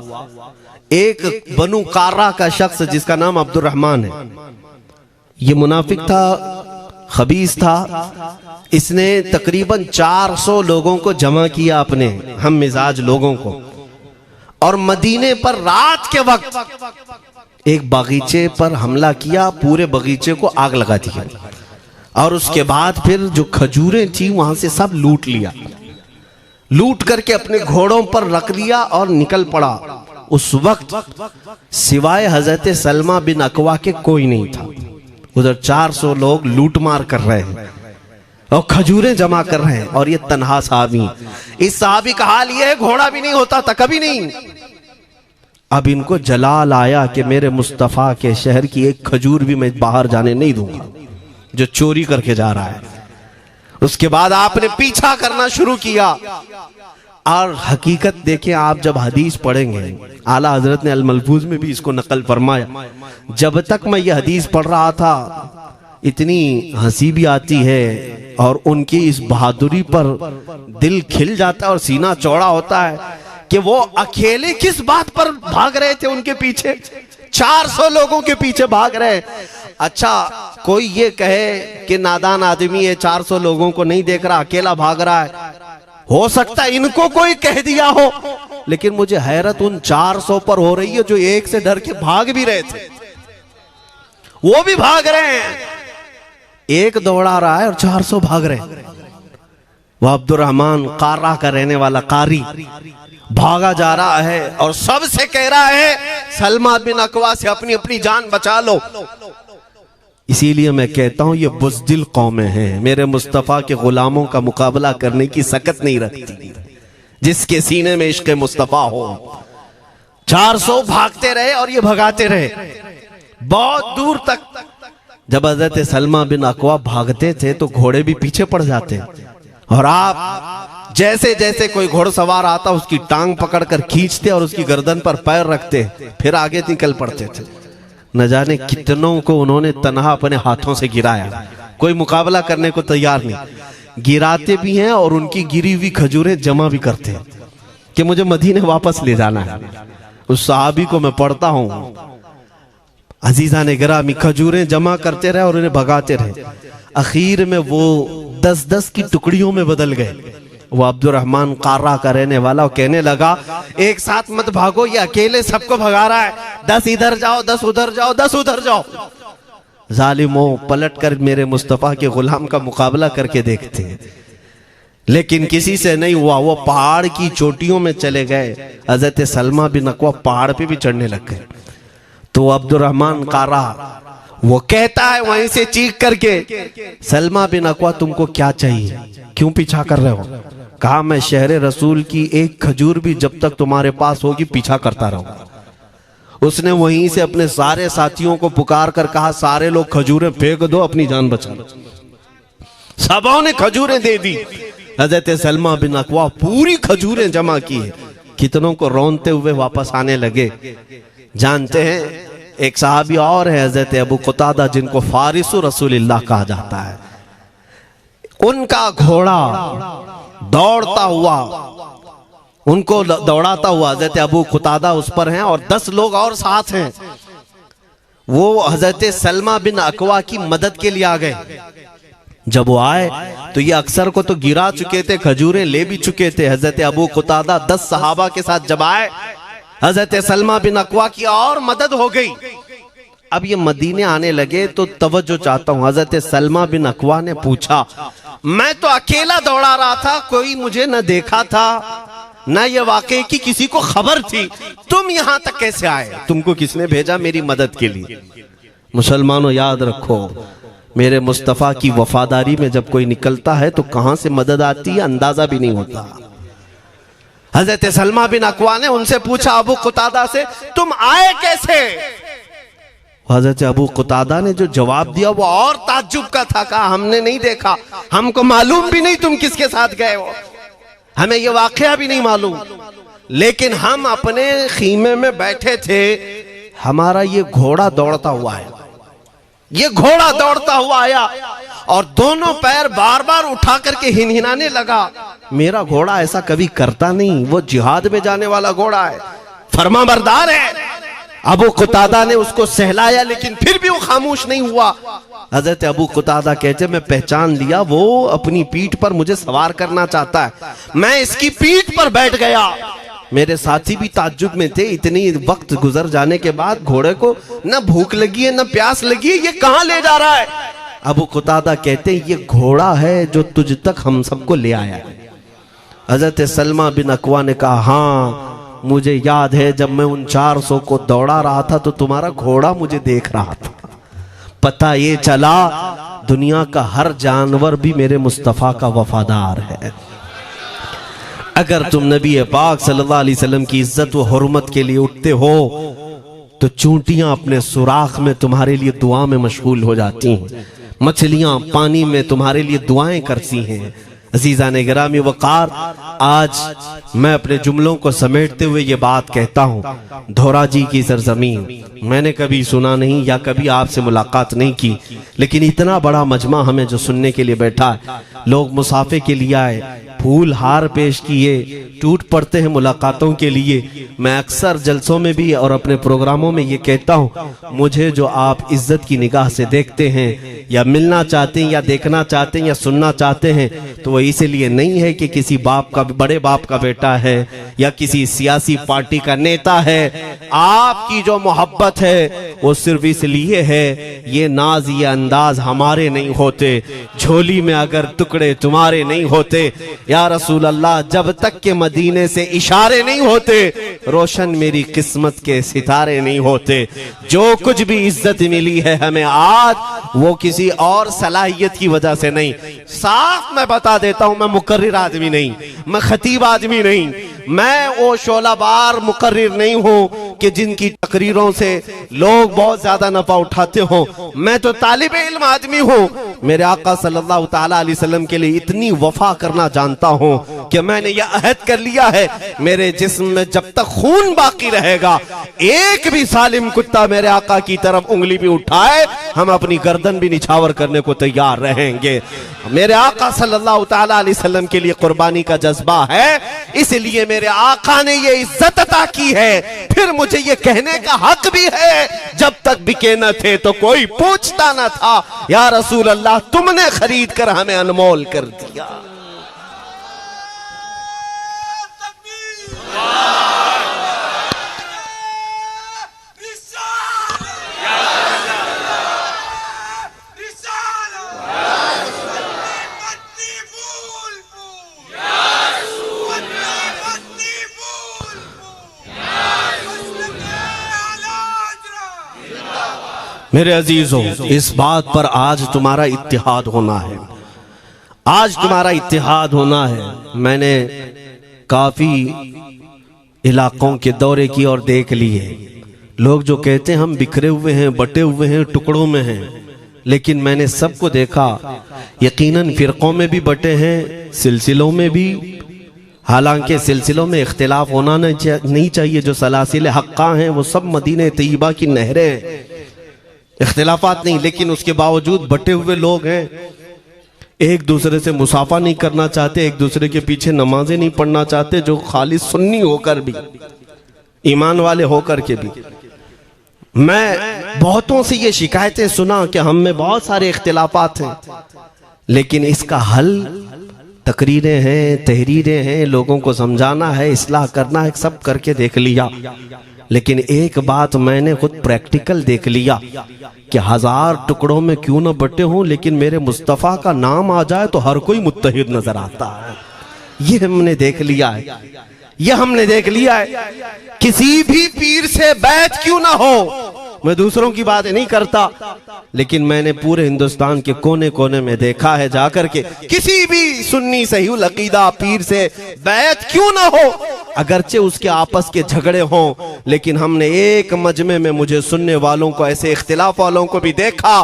एक बनु कार्रा का शख्स जिसका नाम अब्दुर्रहमान है, ये मुनाफिक था, खबीस था। इसने तकरीबन 400 लोगों को जमा किया, अपने हम मिजाज लोगों को, और मदीने पर रात के वक्त एक बगीचे पर हमला किया, पूरे बगीचे को आग लगा दिया। और उसके बाद फिर जो खजूरें थी वहां से सब लूट लिया, लूट करके अपने घोड़ों पर रख लिया और निकल पड़ा। उस वक्त सिवाय हजरत सलमा बिन अकवा के कोई नहीं था। उधर 400 लोग लूट मार कर रहे हैं और खजूरें जमा कर रहे हैं, और ये तन्हा साहबी। इस साहबी का हाल ये है, घोड़ा भी नहीं होता था कभी नहीं। अब इनको जलाल आया कि मेरे मुस्तफा के शहर की एक खजूर भी मैं बाहर जाने नहीं दूंगा जो चोरी करके जा रहा है। उसके बाद आपने पीछा करना शुरू किया। और हकीकत देखें आप, जब हदीस पढ़ेंगे, आला हजरत ने अल मलफूज में भी इसको नकल फरमाया। जब तक मैं ये हदीस पढ़ रहा था इतनी हंसी भी आती है और उनकी इस बहादुरी पर दिल खिल जाता है और सीना चौड़ा होता है कि वो अकेले किस बात पर भाग रहे थे, उनके पीछे 400 लोगों के पीछे भाग रहे। अच्छा, कोई ये कहे कि नादान आदमी है, 400 लोगों को नहीं देख रहा, अकेला भाग रहा है। हो सकता है इनको कोई कह दिया हो लेकिन मुझे हैरत उन 400 पर हो रही है जो एक से डर के भाग भी रहे थे। वो भी भाग रहे हैं, एक दौड़ा रहा है और 400 भाग रहे हैं। वो अब्दुर्रहमान कारा का रहने वाला कारी भागा जा रहा है और सबसे कह रहा है सलमा बिन अकवा से अपनी अपनी जान बचा लो। इसीलिए मैं कहता हूं ये बुज़दिल कौमें हैं, मेरे मुस्तफा के गुलामों का मुकाबला करने की सकत नहीं रखती जिसके सीने में इश्क़ मुस्तफा हो। 400 भागते रहे और ये भगाते रहे बहुत दूर तक। जब हज़रत सलमा बिन अकवा भागते थे तो घोड़े भी पीछे पड़ जाते, और आप जैसे जैसे कोई घोड़सवार आता उसकी टांग पकड़कर खींचते और उसकी गर्दन पर पैर रखते, फिर आगे निकल पड़ते थे। न जाने कितनों को उन्होंने तन्हा अपने हाथों से गिराया, कोई मुकाबला करने को तैयार नहीं। गिराते भी हैं और उनकी गिरी हुई खजूरें जमा भी करते हैं कि मुझे मदीने वापस ले जाना है। उस सहाबी को मैं पढ़ता हूं, अजीजा ने गिरामी खजूरें जमा करते रहे और उन्हें भगाते रहे। आखिर में वो 10-10 की टुकड़ियों में बदल गए। वो अब्दुर्रहमान कारा का रहने वाला कहने लगा एक साथ मत भागो, ये अकेले सबको भगा रहा है, 10 इधर जाओ 10 उधर जाओ 10 उधर जाओ। जालिमों, पलट कर मेरे मुस्तफा के गुलाम का मुकाबला करके देखते हैं, लेकिन किसी से नहीं हुआ। वो पहाड़ की चोटियों में चले गए। हज़रत सलमा बिन अकवा पहाड़ पे भी चढ़ने लग गए। तो अब्दुर्रहमान कारा वो कहता है वहीं से चीख करके, सलमा बिन अकवा तुमको क्या चाहिए, क्यों पीछा कर रहे हो? कहा मैं शहरे रसूल की एक खजूर भी जब तक तुम्हारे पास होगी पीछा करता रहूंगा। उसने वहीं से अपने सारे साथियों को पुकार कर कहा सारे लोग खजूरें फेंक दो, अपनी जान बचा लो। सबों ने खजूरें दे दी। हज़रत सलमा बिन अकवा पूरी खजूरें जमा की, कितनों को रोनते हुए वापस आने लगे। जानते हैं एक सहाबी और है हज़रत अबू कुतादा, जिनको फारिसु रसूलिल्लाह कहा जाता है। उनका घोड़ा दौड़ता हुआ, उनको दौड़ाता हुआ हज़रत अबू कुतादा उस पर हैं और 10 लोग और साथ हैं। वो हज़रत सलमा बिन अकवा की मदद के लिए आ गए। जब वो आए तो ये अक्सर को तो गिरा चुके थे, खजूरें ले भी चुके थे। हज़रत अबू कुतादा 10 सहाबा के साथ जब आए, हज़रत सलमा बिन अकवा की और मदद हो गई। अब ये मदीने आने लगे तो तवज्जो चाहता हूं। हज़रत सलमा बिन अकवा ने पूछा मैं तो अकेला दौड़ा रहा था, कोई मुझे न देखा था न ये वाकई की किसी को खबर थी, तुम यहां तक कैसे आए? तुमको किसने भेजा मेरी मदद के लिए? मुसलमानों याद रखो, मेरे मुस्तफा की वफादारी में जब कोई निकलता है तो कहां से मदद आती है अंदाजा भी नहीं होता। हज़रत सलमा बिन अकवा ने उनसे पूछा अबू कुतादा से, तुम आए कैसे? हज़रत अबू कुतादा ने जो जवाब दिया वो और ताज्जुब का था। कहा हमने नहीं देखा, हमको मालूम भी नहीं तुम किसके साथ गए हो, हमें ये वाकया भी नहीं मालूम, लेकिन हम अपने खीमे में बैठे थे, हमारा ये घोड़ा दौड़ता हुआ है, ये घोड़ा दौड़ता हुआ आया और दोनों पैर बार बार उठा करके हिनहिनाने लगा। मेरा घोड़ा ऐसा कभी करता नहीं, वो जिहाद में जाने वाला घोड़ा है, फरमाबरदार है। अबू कुतादा ने उसको सहलाया लेकिन फिर भी वो खामोश नहीं हुआ। हज़रत अबू कुतादा कहते मैं पहचान लिया, वो अपनी पीठ पर मुझे सवार करना चाहता है। मैं इसकी पीठ पर बैठ गया। मेरे साथी भी ताज्जुब में थे, इतनी वक्त गुजर जाने के बाद घोड़े को न भूख लगी है न प्यास लगी है, ये कहां ले जा रहा है? अबू कुतादा कहते ये घोड़ा है जो तुझ तक हम सबको ले आया है। हज़रत सलमा बिन अकवा ने कहा हाँ मुझे याद है, जब मैं उन 400 को दौड़ा रहा था तो तुम्हारा घोड़ा मुझे देख रहा था। पता ये चला दुनिया का हर जानवर भी मेरे मुस्तफ़ा का वफादार है। अगर तुम नबी पाक सल्लल्लाहु अलैहि वसल्लम की इज्जत व हुर्मत के लिए उठते हो तो चूंटियां अपने सुराख में तुम्हारे लिए दुआ में मशगूल हो जाती हैं, मछलियां पानी में तुम्हारे लिए दुआएं करती हैं। अजीजा ने गिरामी वकार, आज मैं अपने जुमलों को समेटते हुए ये बात कहता हूँ, धोराजी की सरजमीन मैंने कभी सुना नहीं या कभी आपसे मुलाकात नहीं की, लेकिन इतना बड़ा मजमा हमें जो सुनने के लिए बैठा है, लोग मुसाफे के लिए आए, फूल हार पेश किए, टूट पड़ते हैं मुलाकातों के लिए। मैं अक्सर जलसों में भी और अपने प्रोग्रामों में ये कहता हूँ, मुझे जो आप इज्जत की निगाह से देखते हैं या मिलना चाहते हैं या देखना चाहते हैं या सुनना चाहते हैं, तो वो इसलिए नहीं है कि किसी बाप का, बड़े बाप का बेटा है या किसी सियासी पार्टी का नेता है। आपकी जो मोहब्बत है वो सिर्फ इसलिए है, ये नाज ये अंदाज हमारे नहीं होते, झोली में अगर टुकड़े तुम्हारे नहीं होते या रसूल अल्लाह, जब तक के मदीने से इशारे नहीं होते रोशन मेरी किस्मत के सितारे नहीं होते। जो कुछ भी इज्जत मिली है हमें आज, वो किसी और सलाहियत की वजह से नहीं। साफ मैं बता देता हूं, मैं मुकर्रिर आदमी नहीं, मैं खतीब आदमी नहीं, मैं वो शोलाबार मुकर्रिर नहीं हूं कि जिनकी तकरीरों से लोग बहुत ज्यादा नफा उठाते हो। मैं तो तालिब इल्म आदमी हूं। मेरे आका सल्लल्लाहु ताला अलैहि वसल्लम के लिए इतनी वफा करना जानता हूं कि मैंने यह अहद कर लिया है, मेरे जिस्म में जब तक खून बाकी रहेगा, एक भी सालिम कुत्ता मेरे आका की तरफ उंगली भी उठाए, हम अपनी गर्दन भी निछावर करने को तैयार रहेंगे। मेरे आका सल्लल्लाहु ताला अलैहि वसल्लम के लिए कुर्बानी का जज्बा है, इसलिए मेरे आका ने ये इज्जत अता की है। फिर मुझे ये कहने का हक भी है, जब तक बिके न थे तो कोई पूछता न था, या रसूल अल्लाह तुमने खरीद कर हमें अनमोल कर दिया। मेरे अजीजों, इस बात पर आज तुम्हारा इत्तिहाद होना है, आज तुम्हारा इत्तिहाद होना है। मैंने काफी इलाकों के दौरे की और देख लिए। लोग जो कहते हैं हम बिखरे हुए हैं, बटे हुए हैं, टुकड़ों में हैं, लेकिन मैंने सबको देखा, यकीनन फिरकों में भी बटे हैं, सिलसिलों में भी। हालांकि सिलसिलों में इख्तिलाफ होना नहीं चाहिए। जो सलासिल हक्का हैं वो सब मदीने तैयबा की नहरें हैं, इख्तिलाफात नहीं, लेकिन उसके बावजूद बटे हुए लोग हैं। एक दूसरे से मुसाफा नहीं करना चाहते, एक दूसरे के पीछे नमाजें नहीं पढ़ना चाहते, जो खाली सुन्नी होकर भी, ईमान वाले होकर के भी। मैं बहुतों से ये शिकायतें सुना कि हम में बहुत सारे इख्तिलाफात हैं, लेकिन इसका हल तकरीरें हैं, तहरीरें हैं, लोगों को समझाना है, इस्लाह करना है, सब करके देख लिया। लेकिन एक बात मैंने खुद प्रैक्टिकल देख लिया कि 1000 टुकड़ों में क्यों ना बटे हों, लेकिन मेरे मुस्तफ़ा का नाम आ जाए तो हर कोई मुत्तहिद नजर आता है। ये हमने देख लिया है, ये हमने देख लिया है। किसी भी पीर से बैत क्यों ना हो, मैं दूसरों की बात नहीं करता, लेकिन मैंने पूरे हिंदुस्तान के कोने कोने में देखा है जाकर के, किसी भी सुन्नी सहीहुल अकीदा पीर से बैत क्यों ना हो, अगरचे उसके आपस के झगड़े हों, लेकिन हमने एक मजमे में मुझे सुनने वालों को, ऐसे इख्तिलाफ वालों को भी देखा,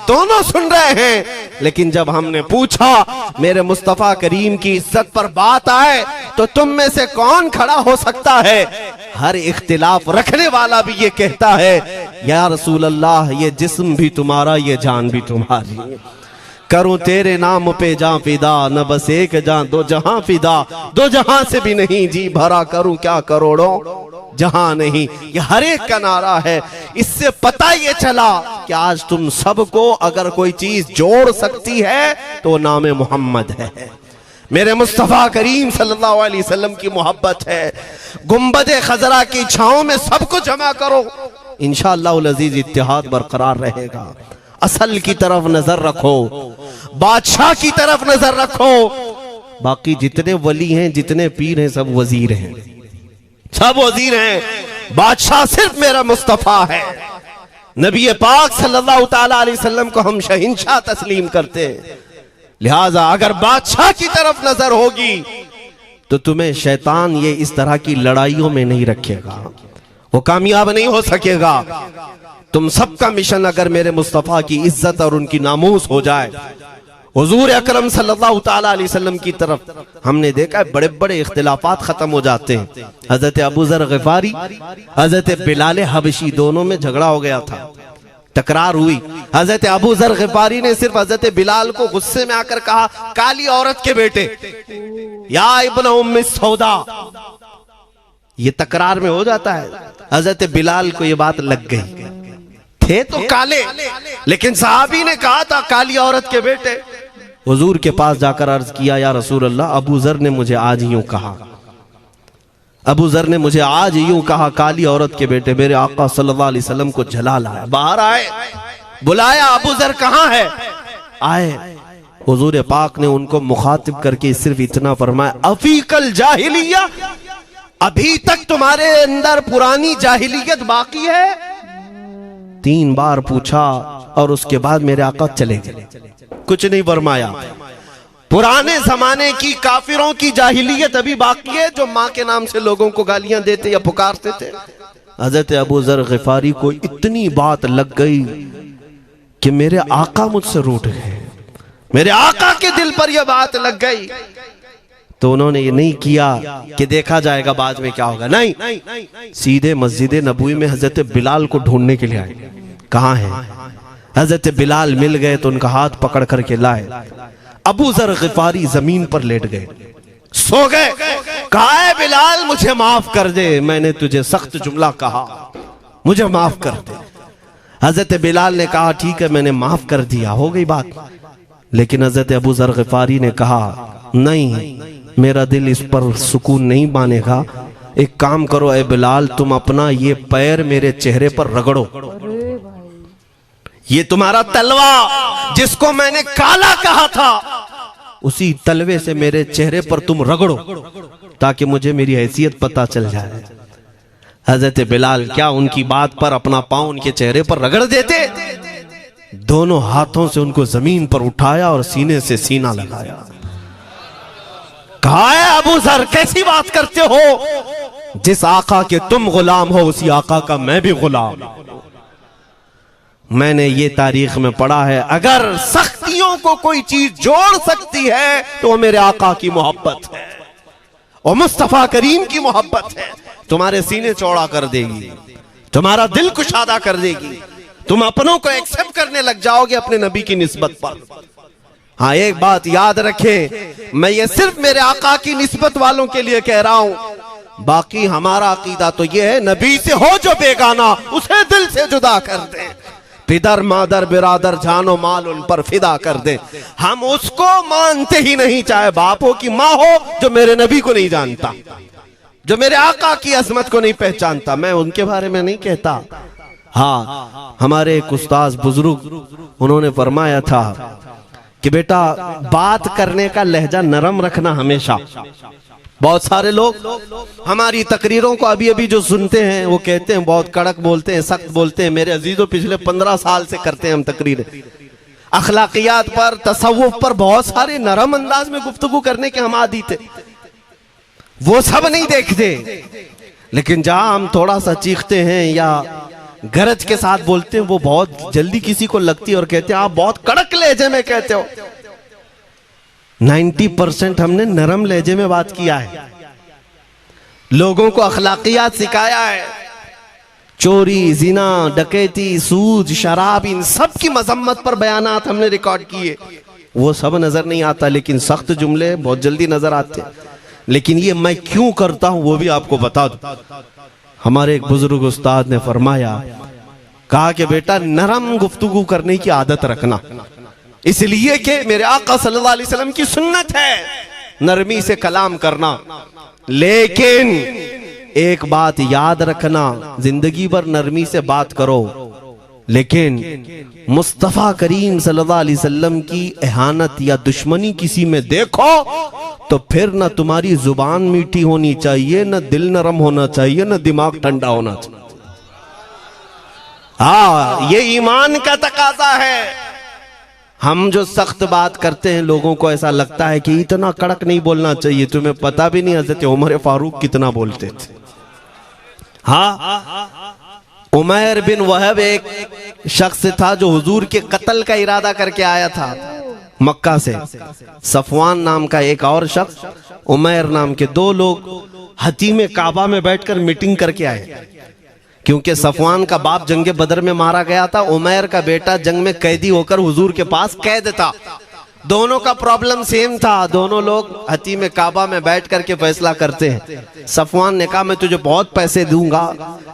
दोनों सुन रहे हैं, लेकिन जब हमने पूछा मेरे मुस्तफ़ा करीम की इज्जत पर बात आए तो तुम में से कौन खड़ा हो सकता है, हर इख्तिलाफ रखने वाला भी ये कहता है, या रसूल अल्लाह ये जिस्म भी तुम्हारा, ये जान भी तुम्हारी, करूं तेरे नाम पे जां फिदा, न बस एक जां दो जहां फिदा, दो जहां से भी नहीं जी भरा, करूं क्या करोड़ों जहां नहीं। ये हर एक का नारा है। इससे पता ये चला कि आज तुम सबको अगर कोई चीज जोड़ सकती है तो नाम मोहम्मद है, मेरे मुस्तफ़ा करीम सल्लल्लाहु अलैहि वसल्लम की मोहब्बत है। गुंबद खजरा की छांव में सबको जमा करो, इंशाअल्लाह अजीज इत्तिहाद बरकरार रहेगा। असल की तरफ नजर रखो, बादशाह की तरफ नजर रखो। बाकी जितने वली हैं, जितने पीर हैं, सब वजीर हैं, सब वजीर हैं। बादशाह सिर्फ मेरा मुस्तफ़ा है। नबी पाक सल्लल्लाहु ताला अलैहि वसल्लम को हम शहंशाह तस्लीम करते हैं। लिहाजा अगर बादशाह की तरफ नजर होगी तो तुम्हें शैतान ये इस तरह की लड़ाइयों में नहीं रखेगा, वो कामयाब नहीं हो सकेगा। तुम सबका मिशन अगर मेरे मुस्तफ़ा की इज्जत और उनकी नामूस हो जाए, हुजूर अकरम सल्लल्लाहु ताला अलैहि वसल्लम की तरफ हमने देखा बड़े बड़े इख्तिलाफात खत्म हो जाते हैं। हजरत अबू ज़र ग़िफ़ारी, हजरत बिलाल हबशी, दोनों में झगड़ा हो गया था, तकरार हुई। हजरत अबू ज़र ग़िफ़ारी ने सिर्फ हजरत बिलाल को गुस्से में आकर कहा, काली औरत के बेटे, या इब्न उम्मी सौदा। ये तकरार में हो जाता है। हजरत बिलाल को ये बात लग गई, थे तो काले, लेकिन सहाबी ने कहा था काली औरत के बेटे। हुजूर के पास जाकर अर्ज किया, या रसूल अल्लाह, अबू ज़र ने मुझे आज यूं कहा। अबू जर ने मुझे आज यूं कहा, काली औरत के बेटे मेरे आका सल्लल्लाहु अलैहि वसल्लम को जला लाया। बाहर आए, बुलाया, अबू जर कहां है? आए, हुजूर पाक ने उनको मुखातिब करके सिर्फ इतना फरमाया, अफीकल जाहिलिया, अभी तक तुम्हारे अंदर पुरानी जाहिलियत बाकी है? 3 बार पूछा और उसके बाद मेरे आका चले गए, कुछ नहीं फरमाया। पुराने जमाने की काफिरों की जाहिलियत अभी बाकी है, जो माँ के नाम से लोगों को गालियां देते या पुकारते थे। हजरत अबू जर गिफारी को इतनी बात लग गई कि मेरे आका मुझसे रूठ गए, मेरे आका के दिल पर यह बात लग गई। तो उन्होंने ये नहीं किया कि देखा जाएगा बाद में क्या होगा, नहीं, सीधे मस्जिद नबवी में हजरत बिलाल को ढूंढने के लिए आए। कहां है? हजरत बिलाल मिल गए तो उनका हाथ पकड़ करके लाए। अबू जर गिफारी जमीन पर लेट गए, सो गए। कहा है बिलाल मुझे माफ कर दे, मैंने तुझे सख्त जुमला कहा, मुझे माफ कर दे। हजरत बिलाल ने कहा ठीक है मैंने माफ कर दिया, हो गई बात। लेकिन हजरत अबू जर गिफारी ने कहा नहीं, मेरा दिल इस पर सुकून नहीं मानेगा। एक काम करो ए बिलाल, तुम अपना ये पैर मेरे चेहरे पर रगड़ो, ये तुम्हारा तलवा जिसको मैंने काला कहा था, उसी तलवे से मेरे चेहरे पर तुम रगड़ो ताकि मुझे मेरी हैसियत पता चल जाए। हजरत बिलाल क्या उनकी बात पर अपना पांव उनके चेहरे पर रगड़ देते, दोनों हाथों से उनको जमीन पर उठाया और सीने से सीना लगाया। कहा है अबू जर कैसी बात करते हो, जिस आका के तुम गुलाम हो उसी आका का मैं भी गुलाम। मैंने ये तारीख में पढ़ा है, अगर सख्तियों को कोई चीज जोड़ सकती है तो वो मेरे आका की मोहब्बत है और मुस्तफा करीम की मोहब्बत है। तुम्हारे सीने चौड़ा कर देगी, तुम्हारा दिल कुशादा कर देगी, तुम अपनों को एक्सेप्ट करने लग जाओगे अपने नबी की निस्बत पर। हाँ एक बात याद रखें, मैं ये सिर्फ मेरे आका की निस्बत वालों के लिए कह रहा हूं, बाकी हमारा अकीदा तो ये है नबी से हो जो बेगाना उसे दिल से जुदा कर दे, पिदर मादर बिरादर जानो माल उन पर फिदा कर दे। हम उसको मानते ही नहीं, चाहे बापों की माँ हो जो मेरे नबी को नहीं जानता, जो मेरे आका की अजमत को नहीं पहचानता, मैं उनके बारे में नहीं कहता। हाँ हमारे एक उस्ताद बुजुर्ग उन्होंने फरमाया था कि बेटा बात करने का लहजा नरम रखना हमेशा। बहुत सारे लोग हमारी तकरीरों को अभी अभी जो सुनते हैं वो कहते हैं बहुत कड़क बोलते हैं, सख्त बोलते हैं। मेरे अजीजों पिछले 15 साल से करते हैं हम तकरीरें, अखलाकियात पर, तसव्वुफ पर बहुत सारे नरम अंदाज में गुफ्तगू करने के हम आदी थे। वो सब नहीं देखते, लेकिन जहां हम थोड़ा सा चीखते हैं या गरज के साथ बोलते हैं वो बहुत जल्दी किसी को लगती है और कहते हैं आप बहुत कड़क लहजे में कहते हो। 90% हमने नरम लहजे में बात किया है, लोगों को अखलाकियात सिखाया है। चोरी, जिना, डकैती, सूद, शराब, इन सब की मजम्मत पर बयानात हमने रिकॉर्ड किए। वो सब नजर नहीं आता, लेकिन सख्त जुमले बहुत जल्दी नजर आते। लेकिन ये मैं क्यों करता हूं वो भी आपको बता दूं। हमारे एक बुजुर्ग उस्ताद ने फरमाया, कहा कि बेटा नरम गुफ्तगू करने की आदत रखना, इसलिए कि मेरे आका सल्लल्लाहु अलैहि वसल्लम की सुन्नत है नरमी से कलाम करना। लेकिन एक बात याद रखना, जिंदगी भर नरमी से बात करो, लेकिन मुस्तफा करीम सल्लल्लाहु अलैहि वसल्लम की एहानत या दुश्मनी किसी में देखो तो फिर न तुम्हारी जुबान मीठी होनी चाहिए, न दिल नरम होना चाहिए, न दिमाग ठंडा होना चाहिए। हाँ ये ईमान का तकाजा है। हम जो सख्त बात करते हैं लोगों को ऐसा लगता है कि इतना कड़क नहीं बोलना चाहिए। तुम्हें पता भी नहीं हज़रत उमर फारूक कितना बोलते थे। हाँ उमैर बिन वहब एक शख्स था जो हुजूर के कत्ल का इरादा करके आया था मक्का से। सफवान नाम का एक और शख्स, उमैर नाम के 2 लोग हतीम काबा में बैठकर मीटिंग करके आए, क्योंकि सफवान का बाप जंग बदर में मारा गया था, उमैर का बेटा जंग में कैदी होकर हुजूर के पास कैद था। दोनों का प्रॉब्लम सेम था। दोनों लोग हतीम काबा में बैठ करके फैसला करते हैं। सफवान ने कहा मैं तुझे बहुत पैसे दूंगा,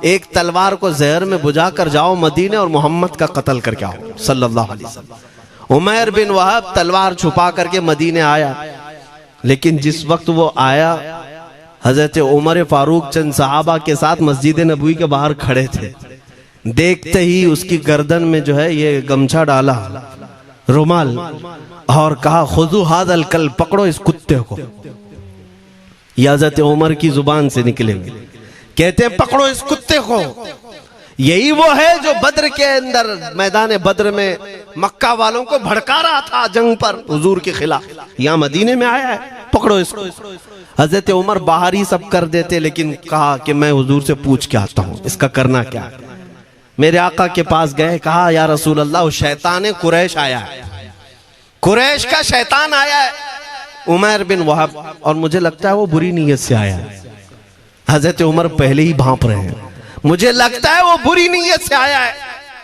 एक तलवार को जहर में बुझा कर जाओ मदीने और मोहम्मद का कत्ल करके आओ सल्लल्लाहु अलैहि वसल्लम। उमैर बिन वहब तलवार छुपा करके मदीने आया, लेकिन जिस वक्त वो आया हजरत उमर फारूक चंद सहाबा के साथ मस्जिद नबवी के बाहर खड़े थे। देखते ही उसकी गर्दन में जो है ये गमछा डाला, रुमाल, और कहा खुदू हादल कल, पकड़ो इस कुत्ते को। ये हजरत उमर की जुबान से निकलेंगे, कहते हैं पकड़ो इस कुत्ते को। यही वो है जो बद्र के अंदर मैदान बद्र में मक्का वालों को भड़का रहा था जंग पर हुजूर के खिलाफ, यहाँ मदीने में आया है, पकड़ो इसको। हजरत उमर बाहर ही सब कर देते, लेकिन कहा कि मैं हुजूर से पूछ के आता हूँ इसका करना क्या है। मेरे आका के पास गए, कहा या रसूल अल्लाह, वो शैतान कुरैश आया है, कुरैश का शैतान आया है, उमैर बिन वहब, और मुझे लगता है वो बुरी नीयत से आया है। हजरत उमर पहले ही भांप रहे हैं, मुझे लगता है वो बुरी नीयत से आया है,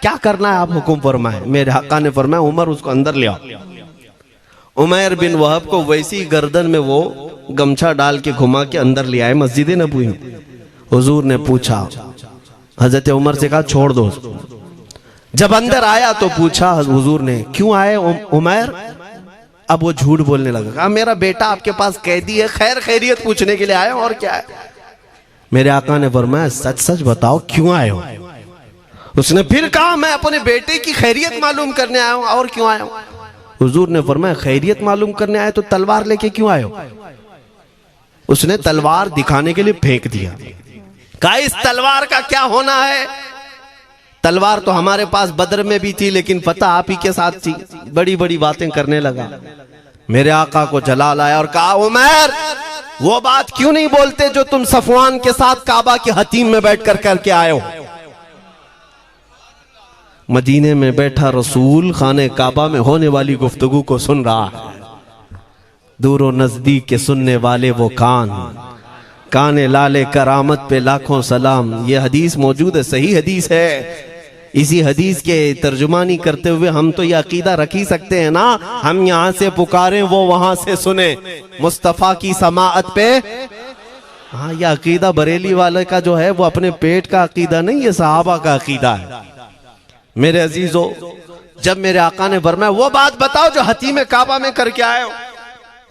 क्या करना है आप हुक्म फरमाए। मेरे आका ने फरमाया उमर उसको अंदर ले आओ। उमैर बिन वहब को वैसी गर्दन में वो गमछा डाल के घुमा के अंदर ले आए मस्जिद नबवी में। हुजूर ने पूछा, हजरत उमर से कहा छोड़ दो। जब अंदर आया तो पूछा हुजूर ने, क्यों आए उमैर? अब वो झूठ बोलने लगा, कहा मेरा बेटा आपके पास कैदी है, खैर खैरियत पूछने के लिए आए और क्या है। मेरे आका ने फरमाया सच सच बताओ क्यों आए हो। उसने फिर कहा मैं अपने बेटे की खैरियत मालूम करने आया हूं, और क्यों आया हूं। हुजूर ने फरमाया खैरियत मालूम करने आए तो तलवार लेके क्यों आए हो। उसने तलवार दिखाने के लिए फेंक दिया, कहा इस तलवार का क्या होना है। तलवार तो हमारे पास बद्र में भी थी, लेकिन पता आप ही के साथ थी। बड़ी बड़ी बातें करने लगा। मेरे आका को जलाल आया और कहा उमर वो बात क्यों नहीं बोलते जो तुम सफवान के साथ काबा के हतीम में बैठकर करके आए हो। मदीने में बैठा रसूल खाने काबा में होने वाली गुफ्तगू को सुन रहा है। दूर और नजदीक के सुनने वाले वो काने लाले करामत पे लाखों सलाम। ये हदीस मौजूद है, सही हदीस है। इसी हदीस के तर्जुमानी करते हुए हम तो ये अकीदा रख ही सकते हैं ना, हम यहाँ से पुकारें वो वहां से सुने, मुस्तफा की समाअत पे। हाँ, ये अकीदा बरेली वाले का जो है वो अपने पेट का अकीदा नहीं, ये सहाबा का अकीदा है। मेरे अजीजों, जब मेरे आका ने फरमाया वो बात बताओ जो हतीम काबा में करके आए हो,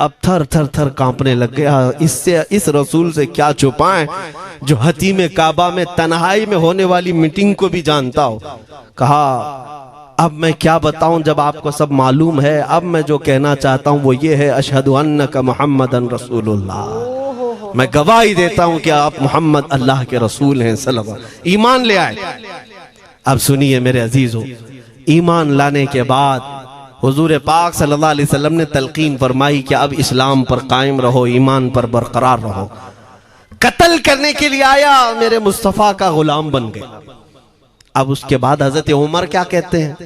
अब थर थर थर कांपने लग गया। इससे इस रसूल से क्या छुपाएं जो हतीम काबा में तन्हाई में होने वाली मीटिंग को भी जानता हो। कहा अब मैं क्या बताऊं जब आपको सब मालूम है। अब मैं जो कहना चाहता हूं वो ये है, अशहदु अन्नका मुहम्मदन रसूलुल्लाह, मैं गवाही देता हूं कि आप मोहम्मद अल्लाह के रसूल हैं सल्लल्लाहु अलैहि वसल्लम। ईमान ले आए। अब सुनिए मेरे अजीजों, ईमान लाने के बाद हुजूर पाक सल्लल्लाहु अलैहि वसल्लम ने तलकीन फरमाई कि अब इस्लाम पर कायम रहो, ईमान पर बरकरार रहो। कत्ल करने के लिए आया, मेरे मुस्तफ़ा का गुलाम बन गए। अब उसके बाद हजरत उमर क्या कहते हैं,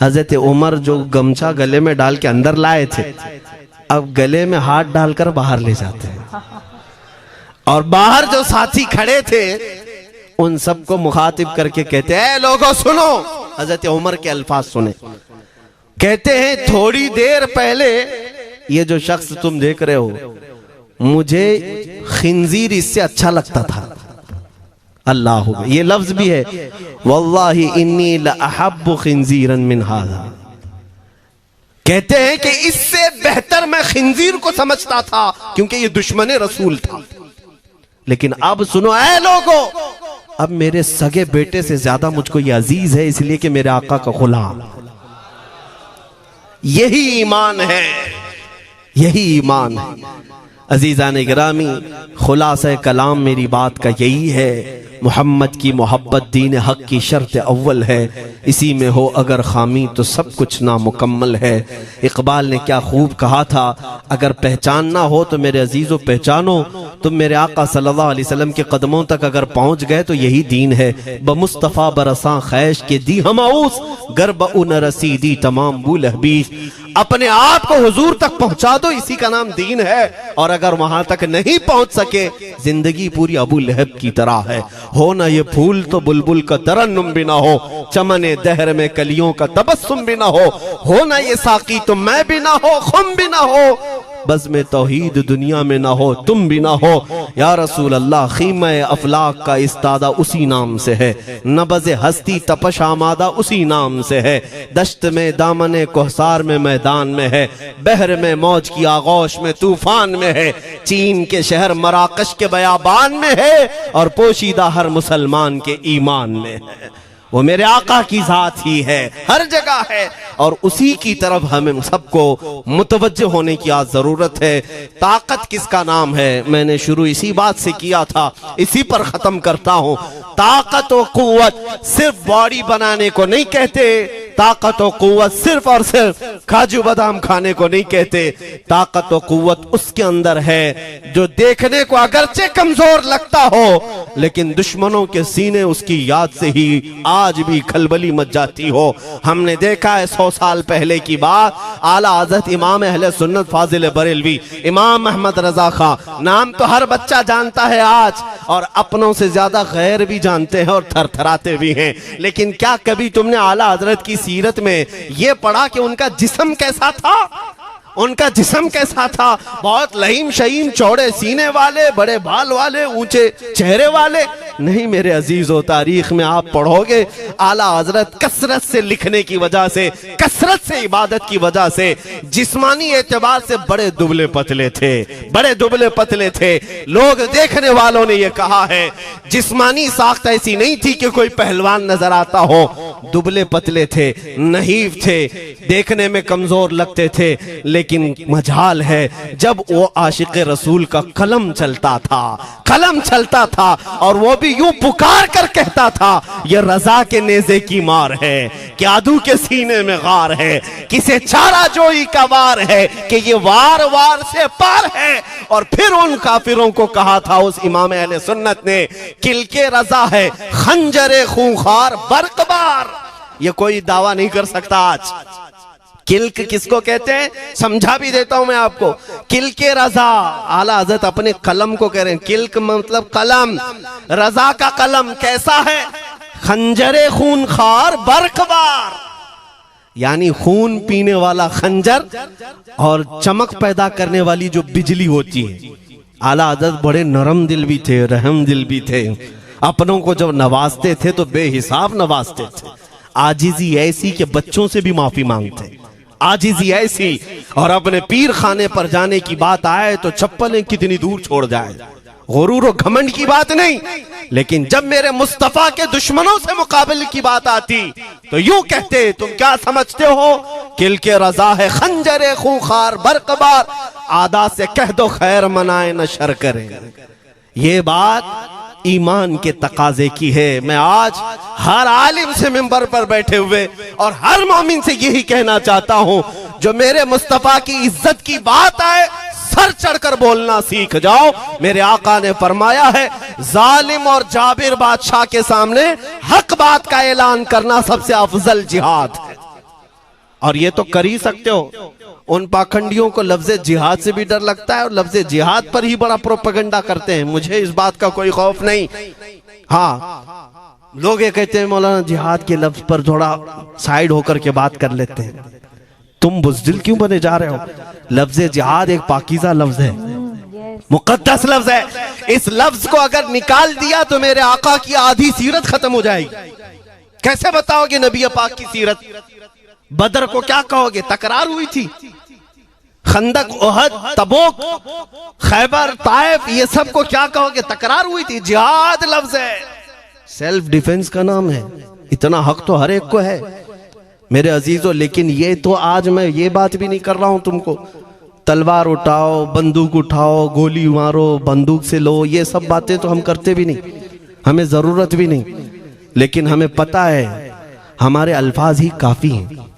हजरत उमर जो गमछा गले में डाल के अंदर लाए थे, अब गले में हाथ डालकर बाहर ले जाते हैं। और बाहर जो साथी खड़े थे उन सबको मुखातिब करके कहते हैं लोगों सुनो। हजरत उमर के अल्फाज सुने, कहते हैं थोड़ी देर पहले ये जो शख्स तुम देख रहे हो, मुझे खिंजीर इससे अच्छा लगता था। अल्लाह, ये लफ्ज भी है, वल्लाही इन्नी लअहब्बु खिंजीरन मिन हाज़ा। कहते हैं कि इससे बेहतर मैं खिंजीर को समझता था क्योंकि ये दुश्मन रसूल था। लेकिन अब सुनो ऐ लोगों, अब मेरे सगे बेटे से ज्यादा मुझको ये अजीज है, इसलिए कि मेरे आका का गुलाम। यही ईमान है, यही ईमान है। अजीज़ान गिरामी, खुलासा कलाम मेरी बात का यही है, मोहम्मद की मोहब्बत दीन हक की शर्त अव्वल है। इसी में हो अगर खामी तो सब कुछ नामुकम्मल है। इकबाल ने क्या खूब कहा था, अगर पहचानना हो तो मेरे अजीज़ों पहचानो, तुम मेरे आका सल्लल्लाहु अलैहि वसल्लम के कदमों तक अगर पहुंच गए तो यही दीन है। बमुस्तफ़ा बरसा खैश के दी हमाउस, गर्ब उन रसीदी तमाम बुल हबीस। अपने आप को हुजूर तक पहुंचा दो, इसी का नाम दीन है। और अगर वहां तक नहीं पहुंच सके, जिंदगी पूरी अबू लहब की तरह है। हो ना ये फूल तो बुलबुल का तरन्नुम भी ना हो, चमने दहर में कलियों का तबस्सुम भी ना हो ना ये साकी तो मैं भी ना हो, खुम भी ना हो, बज़ में तौहीद दुनिया में ना हो, तुम भी ना हो। या रसूल अल्लाह, ख़ीमा अफलाक का इस्तादा उसी नाम से है, नबज़ हस्ती तपश आमादा उसी नाम से है। दश्त में दामने कोहसार में मैदान में है, बहर में मौज की आगोश में तूफान में है, चीन के शहर मराकश के बयाबान में है और पोशीदा हर मुसलमान के ईमान में है। वो मेरे आका की जात ही है, हर जगह है और उसी की तरफ हमें सबको मुतवज्जो होने की आज जरूरत है। ताकत किसका नाम है? मैंने शुरू इसी बात से किया था, इसी पर खत्म करता हूं। ताकत और कुव्वत सिर्फ बॉडी बनाने को नहीं कहते, ताकत और कुव्वत सिर्फ और सिर्फ काजू बादाम खाने को नहीं कहते। ताकत और कुव्वत उसके अंदर है जो देखने को अगरचे कमजोर लगता हो, लेकिन दुश्मनों के सीने उसकी याद से ही आज भी खलबली मच जाती हो। हमने देखा है 100 साल पहले की बात, आला हज़रत इमाम अहले सुन्नत फाजिल बरेलवी इमाम अहमद रजा खां, नाम तो हर बच्चा जानता है आज, और अपनों से ज्यादा गैर भी जानते हैं और थरथराते भी हैं। लेकिन क्या कभी तुमने आला हजरत की सीरत में यह पढ़ा कि उनका जिस्म कैसा था? उनका जिस्म कैसा था? बहुत लहीम शहीम, चौड़े सीने वाले, बड़े बाल वाले, ऊंचे चेहरे वाले? नहीं मेरे अजीजों, तारीख में आप पढ़ोगे आला हजरत कसरत से लिखने की वजह से, कसरत से इबादत की वजह से जिस्मानी एतबार से बड़े दुबले पतले थे, बड़े दुबले पतले थे। लोग देखने वालों ने यह कहा है जिस्मानी साख्त ऐसी नहीं थी कि कोई पहलवान नजर आता हो, दुबले पतले थे, नहीफ थे, देखने में कमजोर लगते थे। लेकिन मजाल है जब वो आशिक रसूल का कलम चलता था, कलम चलता था और वो भी यूं पुकार कर कहता था ये रजा के नेज़े की मार है, कि आदू के सीने में गार है, किसे चारा जोई का वार है, कि ये वार वार से पार है। और फिर उन काफिरों को कहा था उस इमाम अहले सुन्नत ने, किलके रजा है खंजरे खूंखार बरकबार। ये कोई दावा नहीं कर सकता आज। किल्क किसको कहते हैं समझा भी देता हूं मैं आपको। किल्के रजा, आला हज़रत अपने कलम को कह रहे हैं, किल्क मतलब कलम, रजा का कलम कैसा है? खंजरे खूंखार बरकबार, यानी खून पीने वाला खंजर और चमक पैदा करने वाली जो बिजली होती है। आला हज़रत बड़े नरम दिल भी थे, रहम दिल भी थे, अपनों को जब नवाजते थे तो बेहिसाब नवाजते थे। आजिजी ऐसी कि बच्चों से भी माफी मांगते, आजिजी ऐसी, और अपने पीर खाने पर जाने की बात आए तो चप्पलें कितनी दूर छोड़ जाए। गुरूर और घमंड की बात नहीं, लेकिन जब मेरे मुस्तफा के दुश्मनों से मुकाबले की बात आती तो यूं कहते, तुम क्या समझते हो? किल के रजा है खंजरे खूंखार बरकबार, आदा से कह दो खैर मनाए न शर करे। ये बात ईमान के तकाजे की है। मैं आज हर आलिम से मिंबर पर बैठे हुए और हर मोमिन से यही कहना चाहता हूं, जो मेरे मुस्तफा की इज्जत की बात आए सर चढ़कर बोलना सीख जाओ। मेरे आका ने फरमाया है, जालिम और जाबिर बादशाह के सामने हक बात का ऐलान करना सबसे अफजल जिहाद है। और ये तो कर ही सकते हो। उन पाखंडियों को लफ्ज़े जिहाद से भी डर लगता है और लफ्ज़े जिहाद पर ही बड़ा प्रोपेगेंडा करते हैं। मुझे इस बात का कोई खौफ नहीं। हाँ, लोग ये कहते हैं मौलाना जिहाद के लफ्ज पर थोड़ा साइड होकर के बात कर लेते हैं। तुम बुज़दिल क्यों बने जा रहे हो? लफ्ज़े जिहाद एक पाकीज़ा लफ्ज है, मुकद्दस लफ्ज है। इस लफ्ज को अगर निकाल दिया तो मेरे आका की आधी सीरत खत्म हो जाएगी। कैसे बताओगे नबी पाक की सीरत? बदर को क्या कहोगे? तकरार हुई थी। खंदक, ओहद, तबूक, खैबर, ताइफ, ये सब को क्या कहोगे? तकरार हुई थी। जिहाद लफ्ज है, सेल्फ डिफेंस का नाम है। इतना हक तो हर एक को है मेरे अजीजों। लेकिन ये तो आज मैं ये बात भी नहीं कर रहा हूं तुमको, तलवार उठाओ, बंदूक उठाओ, गोली मारो, बंदूक से लो, ये सब बातें तो हम करते भी नहीं, हमें जरूरत भी नहीं। लेकिन हमें पता है हमारे अल्फाज ही काफी हैं।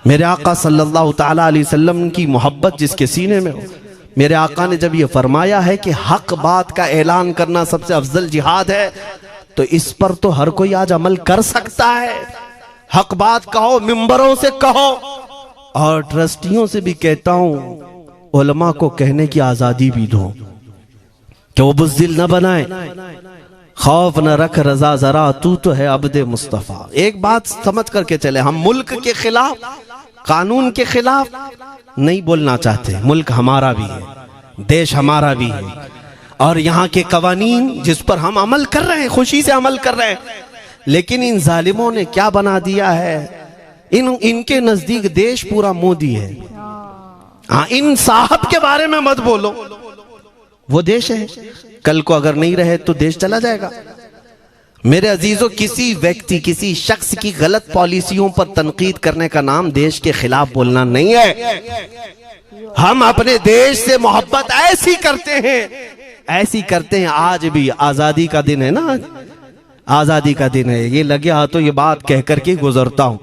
मेरे आका सल्लल्लाहु ताला अलैहि वसल्लम की मोहब्बत जिसके सीने में हो, मेरे आका ने जब ये फरमाया है कि हक बात का ऐलान करना सबसे अफजल जिहाद है, तो इस पर तो हर कोई आज अमल कर सकता है। हक बात कहो, मिंबरों से कहो, और ट्रस्टियों से भी कहता हूं उलमा को कहने की आजादी भी दो कि वो बुज़दिल न बनाए, खौफ न रख रजा जरा, तू तो है अब्दे मुस्तफा। एक बात समझ करके चले, हम मुल्क के खिलाफ कानून के खिलाफ नहीं बोलना चाहते। मुल्क हमारा भी है, देश हमारा भी है, और यहाँ के कवानीन जिस पर हम अमल कर रहे हैं, खुशी से अमल कर रहे हैं, लेकिन इन जालिमों ने क्या बना दिया है, इनके नजदीक देश पूरा मोदी है। हाँ, इन साहब के बारे में मत बोलो, वो देश है, कल को अगर नहीं रहे तो देश चला जाएगा। मेरे अजीजों, किसी व्यक्ति, किसी शख्स की गलत पॉलिसियों पर तनकीद करने का नाम देश के खिलाफ बोलना नहीं है। हम अपने देश से मोहब्बत ऐसी करते हैं, ऐसी करते हैं। आज भी आजादी का दिन है ना, आजादी का दिन है, ये लगे हाथों ये बात कह करके गुजरता हूं।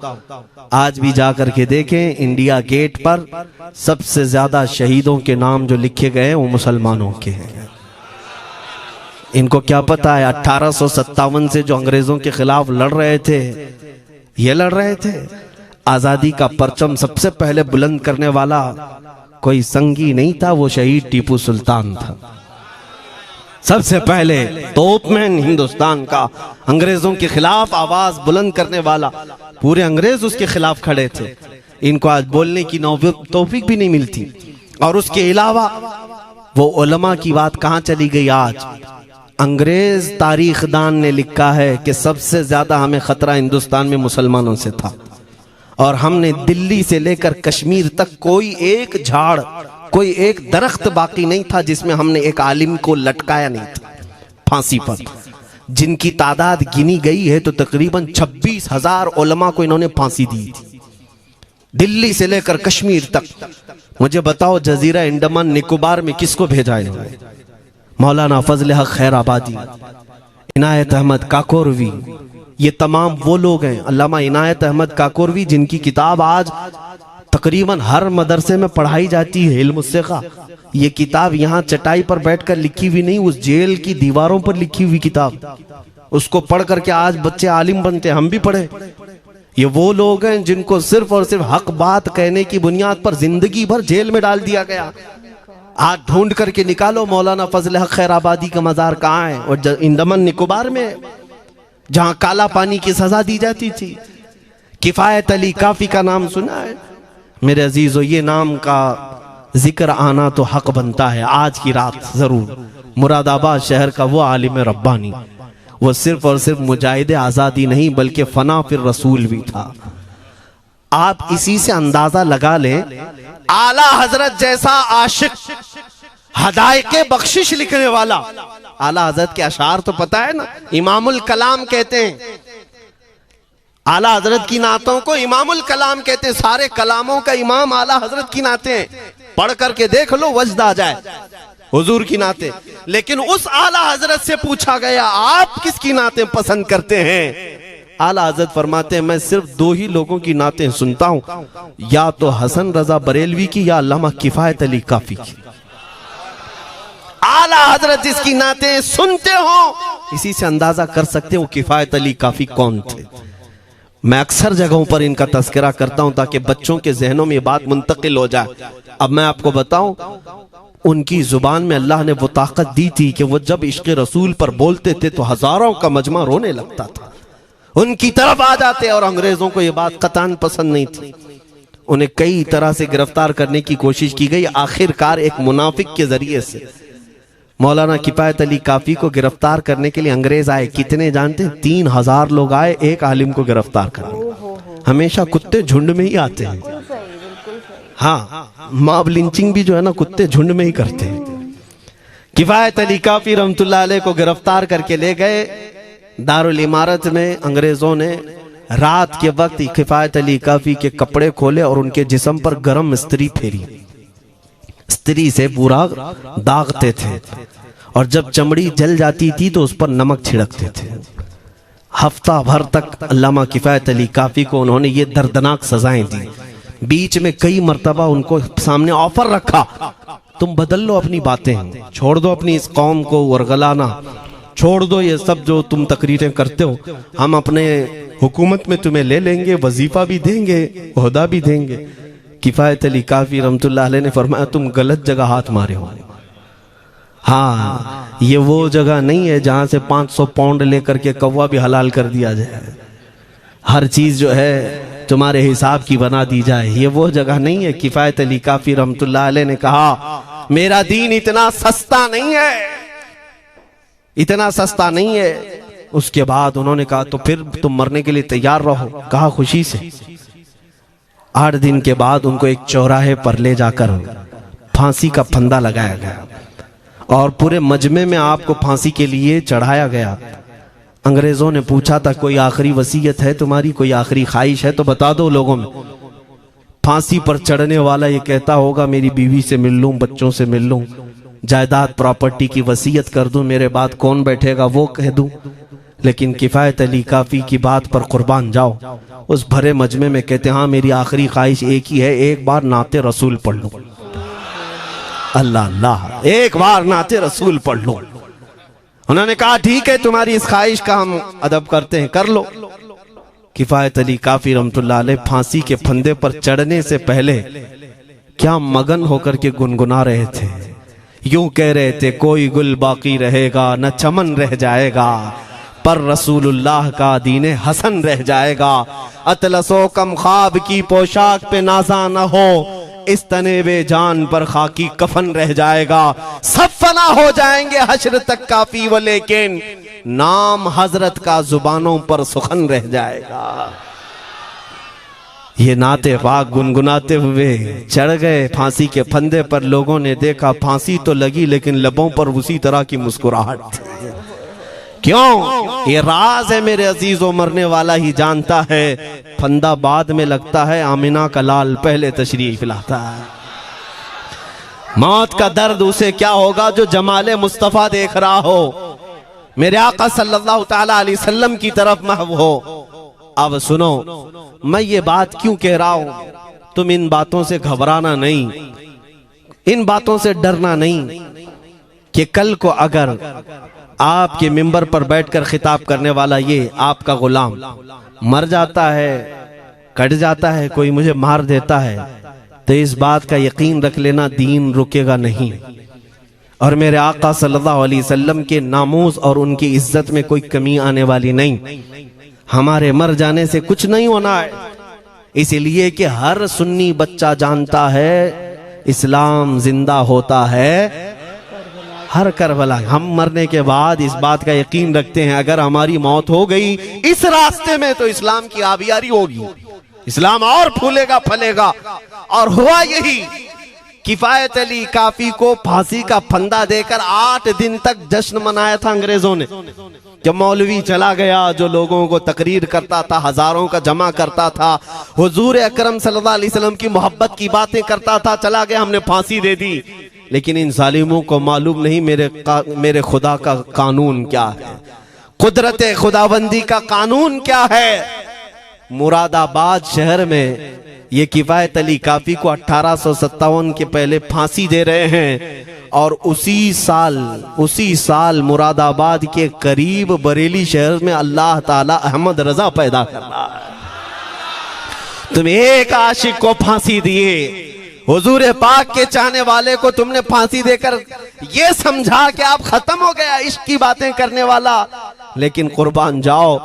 आज भी जाकर के देखें, इंडिया गेट पर सबसे ज्यादा शहीदों के नाम जो लिखे गए हैं वो मुसलमानों के हैं। इनको क्या पता है 1857 से जो अंग्रेजों के खिलाफ लड़ रहे थे, ये लड़ रहे थे, आजादी का परचम सबसे पहले बुलंद करने वाला कोई संगी नहीं था, वो शहीद टीपू सुल्तान था। सबसे पहले तोपमैन हिंदुस्तान का, अंग्रेजों के खिलाफ आवाज बुलंद करने वाला, पूरे अंग्रेज उसके खिलाफ खड़े थे। इनको आज बोलने की तौफीक भी नहीं मिलती। और उसके अलावा वो उलमा की बात कहां चली गई आज। अंग्रेज तारीखदान ने लिखा है कि सबसे ज्यादा हमें खतरा हिंदुस्तान में मुसलमानों से था, और हमने दिल्ली से लेकर कश्मीर तक कोई एक झाड़, कोई एक दरख्त बाकी नहीं था जिसमें हमने एक आलिम को लटकाया नहीं था फांसी पर। जिनकी तादाद गिनी गई है तो तकरीबन 26,000 उलमा को इन्होंने फांसी दी थी, दिल्ली से लेकर कश्मीर तक। मुझे बताओ, जजीरा अंडमान निकोबार में किसको भेजा इन्होंने? मौलाना फजल हक खैराबादी, इनायत अहमद काकोरवी, ये तमाम वो लोग हैं। अल्लामा इनायत अहमद काकोरवी, जिनकी किताब आज तकरीबन हर मदरसे में पढ़ाई जाती है, इल्म उस्सिक़ा। ये किताब यहाँ चटाई पर बैठकर लिखी हुई नहीं, उस जेल की दीवारों पर लिखी हुई किताब। उसको पढ़ करके आज बच्चे आलिम बनते, हम भी पढ़े। ये वो लोग हैं जिनको सिर्फ और सिर्फ हक बात कहने की बुनियाद पर जिंदगी भर जेल में डाल दिया गया। आज ढूंढ करके निकालो मौलाना फजल हक खैराबादी का मजार कहाँ है, और अंडमान निकोबार में, जहां काला पानी की सजा दी जाती थी। किफायत अली काफी का नाम सुना है मेरे अजीजों? ये नाम का जिक्र आना तो हक बनता है आज की रात जरूर। मुरादाबाद शहर का वो आलिम रब्बानी, वो सिर्फ और सिर्फ मुजाहिद आजादी नहीं बल्कि फना फिर रसूल भी था। आप इसी से अंदाजा लगा लें, आला हजरत जैसा आशिक, हदायके बख्शिश लिखने वाला, आला हजरत के अशार तो पता है ना, इमामुल कलाम कहते हैं। आला हजरत की नातों को इमामुल कलाम कहते हैं। सारे कलामों का इमाम आला हजरत की नाते हैं। पढ़ करके देख लो, वजद आ जाए हुजूर की नाते। लेकिन उस आला हजरत से पूछा गया, आप किसकी नाते पसंद करते हैं? आला हजरत फरमाते हैं, मैं सिर्फ दो ही लोगों की नाते सुनता हूं, या तो हसन रजा बरेलवी की या अल्लामा किफायत अली काफी की। आला हजरत जिसकी नाते सुनते हो, इसी से अंदाजा कर सकते हो किफायत अली काफी कौन थे। मैं अक्सर जगहों पर इनका तस्करा करता हूं ताकि बच्चों के जहनों में ये बात मुंतकिल हो जाए। अब मैं आपको बताऊं, उनकी जुबान में अल्लाह ने वो ताकत दी थी कि वो जब इश्क़ रसूल पर बोलते थे तो हजारों का मजमा रोने लगता था, उनकी तरफ आ जाते। और अंग्रेजों को ये बात कतान पसंद नहीं थी। उन्हें कई तरह से गिरफ्तार करने की कोशिश की गई। आखिरकार एक मुनाफिक के जरिए से मौलाना किफायत अली काफी को गिरफ्तार करने के लिए अंग्रेज आए। कितने जानते हैं? 3,000 लोग आए एक आलिम को गिरफ्तार करने। हमेशा कुत्ते झुंड में ही आते हैं। हाँ, मॉब लिंचिंग भी जो है ना, कुत्ते झुंड में ही करते हैं। किफायत अली काफी रहमतुल्लाह अलैह को गिरफ्तार करके ले गए दारुल इमारत में। अंग्रेजों ने रात के वक्त किफायत अली काफी के कपड़े खोले और उनके जिस्म पर गर्म इस्त्री फेरी। इस्त्री से पूरा दागते थे, और जब चमड़ी जल जाती थी तो उस पर नमक छिड़कते थे। हफ्ता भर तक अल्लामा किफायत अली काफी को उन्होंने ये दर्दनाक सजाएं दी। बीच में कई मर्तबा उनको सामने ऑफर रखा, तुम बदल लो अपनी बातें, छोड़ दो अपनी इस कौम को वरगलाना, छोड़ दो ये सब जो तुम तकरीरें करते हो, हम अपने हुकूमत में तुम्हें ले लेंगे, वजीफा भी देंगे, ओहदा भी देंगे। किफायत अली काफी रहमतुल्लाह अलैह ने फरमाया, तुम गलत जगह हाथ मारे हो। हाँ, ये वो जगह नहीं है जहां से 500 पाउंड लेकर के कौवा भी हलाल कर दिया जाए। हर चीज जो है तुम्हारे हिसाब की बना दी जाए। ये वो जगह नहीं है। किफायत अली काफी रहमतुल्लाह अलैह ने कहा मेरा दीन इतना सस्ता नहीं है, इतना सस्ता नहीं है। उसके बाद उन्होंने कहा तो फिर तुम मरने के लिए तैयार रहो। कहा खुशी से। 8 दिन के बाद उनको एक चौराहे पर ले जाकर फांसी का फंदा लगाया गया और पूरे मजमे में आपको फांसी के लिए चढ़ाया गया। अंग्रेजों ने पूछा था कोई आखिरी वसीयत है तुम्हारी, कोई आखिरी ख्वाहिश है तो बता दो लोगों में। फांसी पर चढ़ने वाला ये कहता होगा मेरी बीवी से मिल लूं, बच्चों से मिल लूं, जायदाद प्रॉपर्टी की वसीयत कर दूं, मेरे बाद कौन बैठेगा वो कह दूं। लेकिन किफायत अली काफी की बात पर कुर्बान जाओ। उस भरे मजमे में कहते हाँ मेरी आखिरी ख्वाहिश एक ही है, एक बार नाते रसूल पढ़ लूं। अल्लाह अल्लाह, एक बार नाते रसूल पढ़ लूं। उन्होंने कहा ठीक है तुम्हारी इस ख्वाहिश का हम अदब करते हैं, कर लो। किफायत अली काफी रहमतुल्लाह अलैह फांसी के फंदे पर चढ़ने से पहले क्या मगन होकर के गुनगुना रहे थे। यूं कह रहे थे कोई गुल बाकी रहेगा न चमन रह जाएगा, पर रसूलुल्लाह का दीने हसन रह जाएगा। अतलसो कम ख्वाब की पोशाक पे नाजा न हो, इस तनेबे जान पर खाकी कफन रह जाएगा। सब फना हो जाएंगे हश्र तक काफी वो, लेकिन नाम हजरत का जुबानों पर सुखन रह जाएगा। ये नाते पाक गुनगुनाते हुए चढ़ गए फांसी के फंदे पर। लोगों ने देखा फांसी तो लगी लेकिन लबों पर उसी तरह की मुस्कुराहट थी। क्यों? ये राज है मेरे अजीजों, मरने वाला ही जानता है। फंदा बाद में लगता है, आमिना का लाल पहले तशरीफ लाता है। मौत का दर्द उसे क्या होगा जो जमाले मुस्तफा देख रहा हो, मेरे आका सल्लल्लाहु ताला अलैहि वसल्लम की तरफ महव हो। अब सुनो, मैं ये बात क्यों कह रहा हूं, तुम इन बातों से घबराना नहीं, इन बातों से डरना नहीं कि कल को अगर आपके मिंबर पर बैठकर खिताब करने वाला ये आपका गुलाम मर जाता है, कट जाता है, कोई मुझे मार देता है, तो इस बात का यकीन रख लेना दीन रुकेगा नहीं। और मेरे आका सल्लल्लाहु अलैहि वसल्लम के नामूस और उनकी इज्जत में कोई कमी आने वाली नहीं। हमारे मर जाने से कुछ नहीं होना है। इसलिए कि हर सुन्नी बच्चा जानता है इस्लाम जिंदा होता है हर करबला। हम मरने के बाद इस बात का यकीन रखते हैं अगर हमारी मौत हो गई इस रास्ते में तो इस्लाम की आबियारी होगी, इस्लाम और फूलेगा फलेगा। और हुआ यही। किफायत अली काफी को फांसी का फंदा देकर 8 दिन तक जश्न मनाया था अंग्रेजों ने। जब मौलवी चला गया जो लोगों को तकरीर करता था, हजारों का जमा करता था, हुजूर अकरम सल्लल्लाहु अलैहि वसल्लम की मोहब्बत की बातें करता था, चला गया, हमने फांसी दे दी। लेकिन इन जालिमों को मालूम नहीं मेरे खुदा का कानून क्या है, कुदरत खुदाबंदी का कानून क्या है। मुरादाबाद शहर में ये किफायत अली काफी को 1857 के पहले फांसी दे रहे हैं और उसी साल मुरादाबाद के करीब बरेली शहर में अल्लाह ताला अहमद रजा पैदा कर रहा है। तुम एक आशिक को फांसी दिए, हुजूर पाक के चाहने वाले को तुमने फांसी देकर ये समझा कि आप खत्म हो गया इश्क की बातें करने वाला। लेकिन कुर्बान जाओ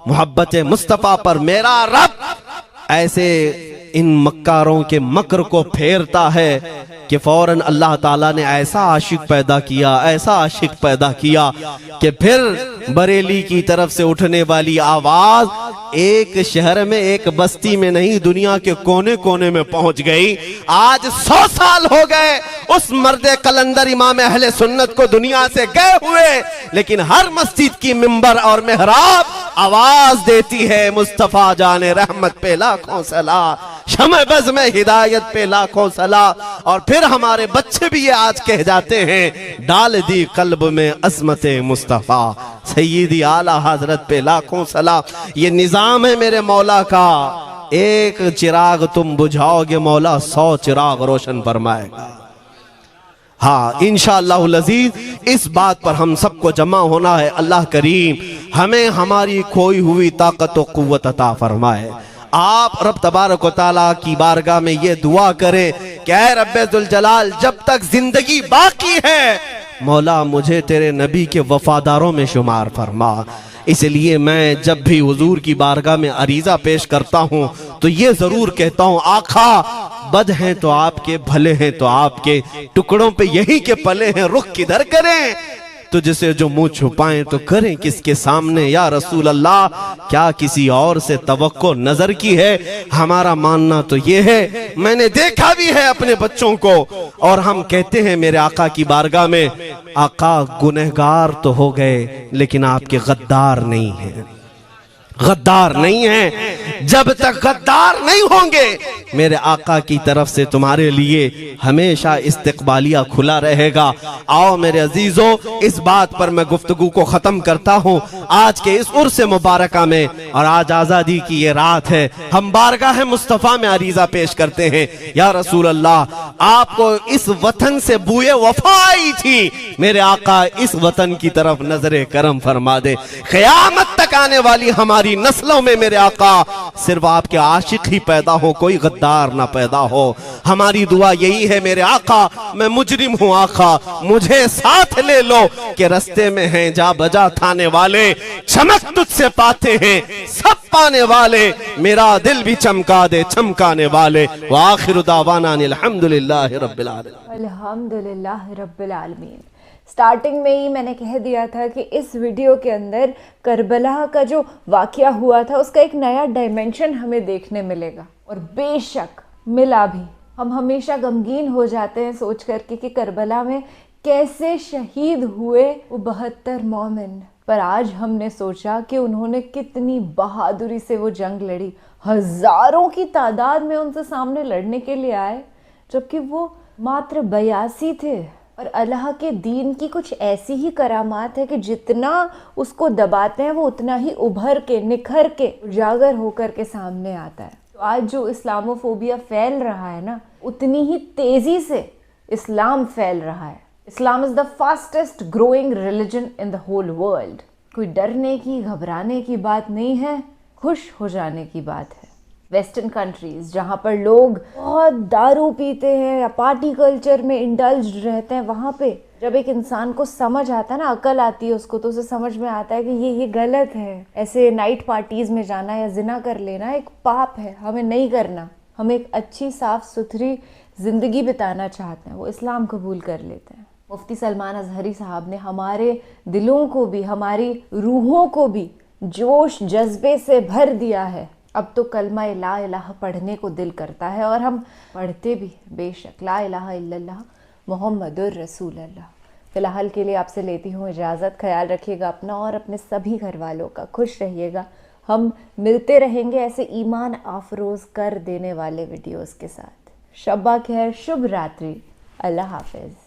मोहब्बत मुस्तफा पर, मेरा रब ऐसे इन मक्कारों के मकर को फेरता है कि फौरन अल्लाह ताला ने ऐसा आशिक पैदा किया, ऐसा आशिक पैदा किया कि फिर बरेली की तरफ से उठने वाली आवाज एक शहर में, एक बस्ती में नहीं, दुनिया के कोने कोने में पहुंच गई। आज 100 साल हो गए उस मर्दे कलंदर इमाम अहले सुन्नत को दुनिया से गए हुए, लेकिन हर मस्जिद की मिंबर और मेहराब आवाज देती है मुस्तफा जाने रहमत पे लाखों सला, शमे बज़ में हिदायत पे लाखों सला। और फिर हमारे बच्चे भी ये आज कह जाते हैं, डाल दी कल्ब में अज़मत मुस्तफा, सय्यदी आला हजरत पे लाखों सला। ये निजाम है मेरे मौला का, एक चिराग तुम बुझाओगे मौला 100 चिराग रोशन फरमाएगा। हाँ इंशाअल्लाह अज़ीज़ इस बात पर हम सबको जमा होना है। अल्लाह करीम हमें हमारी खोई हुई ताकत व कुव्वत अता फरमाए। आप रब तबारक व तआला की बारगाह में ये दुआ करें कि ऐ रब्बे जुल जलाल, जब तक जिंदगी बाकी है मौला मुझे तेरे नबी के वफादारों में शुमार फरमा। इसलिए मैं जब भी हुजूर की बारगाह में अरीज़ा पेश करता हूँ तो ये ज़रूर कहता हूँ, आका बद हैं तो आपके, भले हैं तो आपके, टुकड़ों पे यही के पले हैं, रुख किधर करें, तुझसे जो मुंह छुपाएं तो करें किसके सामने। या रसूल अल्लाह, क्या किसी और से तवक्को नजर की है? हमारा मानना तो ये है, मैंने देखा भी है अपने बच्चों को, और हम कहते हैं मेरे आका की बारगाह में, आका गुनहगार तो हो गए लेकिन आपके गद्दार नहीं हैं, गद्दार नहीं है। जब तक गद्दार नहीं होंगे मेरे आका की तरफ से तुम्हारे लिए हमेशा इस्तकबालिया खुला रहेगा। आओ मेरे अजीजों, इस बात पर मैं गुफ्तगू को खत्म करता हूँ। आज के इस उर्स मुबारका में, और आज आजादी की ये रात है, हम बारगाह मुस्तफा में अरीजा पेश करते हैं। या रसूल अल्लाह, आपको इस वतन से बूए वफा आई थी, मेरे आका इस वतन की तरफ नजरे करम फरमा दे। क़यामत तक आने वाली हमारी नस्लों में मेरे आका सिर्फ आपके आशिक ही पैदा हो, कोई गद्दार ना पैदा हो। हमारी दुआ यही है मेरे आका, मैं मुजरिम हूँ आका, मुझे साथ ले लो कि रस्ते में हैं जा बजा थाने वाले, चमक तुझसे पाते हैं सब पाने वाले, मेरा दिल भी चमका दे चमकाने वाले। व आखिर दावाना अल्हम्दुलिल्लाहि रब्बिल आलमीन। अल्हम्दुलिल्लाह रब्बिल आलमीन। स्टार्टिंग में ही मैंने कह दिया था कि इस वीडियो के अंदर करबला का जो वाकया हुआ था उसका एक नया डायमेंशन हमें देखने मिलेगा, और बेशक मिला भी। हम हमेशा गमगीन हो जाते हैं सोच करके कि करबला में कैसे शहीद हुए वो 72 मोमिन, पर आज हमने सोचा कि उन्होंने कितनी बहादुरी से वो जंग लड़ी। हजारों की तादाद में उनसे सामने लड़ने के लिए आए, जबकि वो मात्र 82 थे। और अल्लाह के दीन की कुछ ऐसी ही करामात है कि जितना उसको दबाते हैं वो उतना ही उभर के, निखर के, उजागर होकर के सामने आता है। तो आज जो इस्लामोफोबिया फैल रहा है ना, उतनी ही तेजी से इस्लाम फैल रहा है। Islam is the fastest growing religion in the whole world. कोई डरने की, घबराने की बात नहीं है, खुश हो जाने की बात है। वेस्टर्न कंट्रीज जहाँ पर लोग बहुत दारू पीते हैं या पार्टी कल्चर में इंडल्ज रहते हैं, वहाँ पे जब एक इंसान को समझ आता है ना, अकल आती है उसको, तो उसे समझ में आता है कि ये गलत है। ऐसे नाइट पार्टीज में जाना या जिना कर लेना एक पाप है, हमें नहीं करना। हम एक अच्छी साफ सुथरी जिंदगी बिताना चाहते हैं, वो इस्लाम कबूल कर लेते हैं। मुफ्ती सलमान अजहरी साहब ने हमारे दिलों को भी, हमारी रूहों को भी जोश जज्बे से भर दिया है। अब तो कलमा ला इलाहा पढ़ने को दिल करता है, और हम पढ़ते भी बेशक, ला इलाहा इल्लल्लाह मुहम्मदुर रसूलुल्लाह। फ़िलहाल के लिए आपसे लेती हूँ इजाज़त। ख्याल रखिएगा अपना और अपने सभी घर वालों का, खुश रहिएगा। हम मिलते रहेंगे ऐसे ईमान आफरोज़ कर देने वाले वीडियोज़ के साथ। शब्बा खैर, शुभ रात्रि, अल्लाह हाफिज़।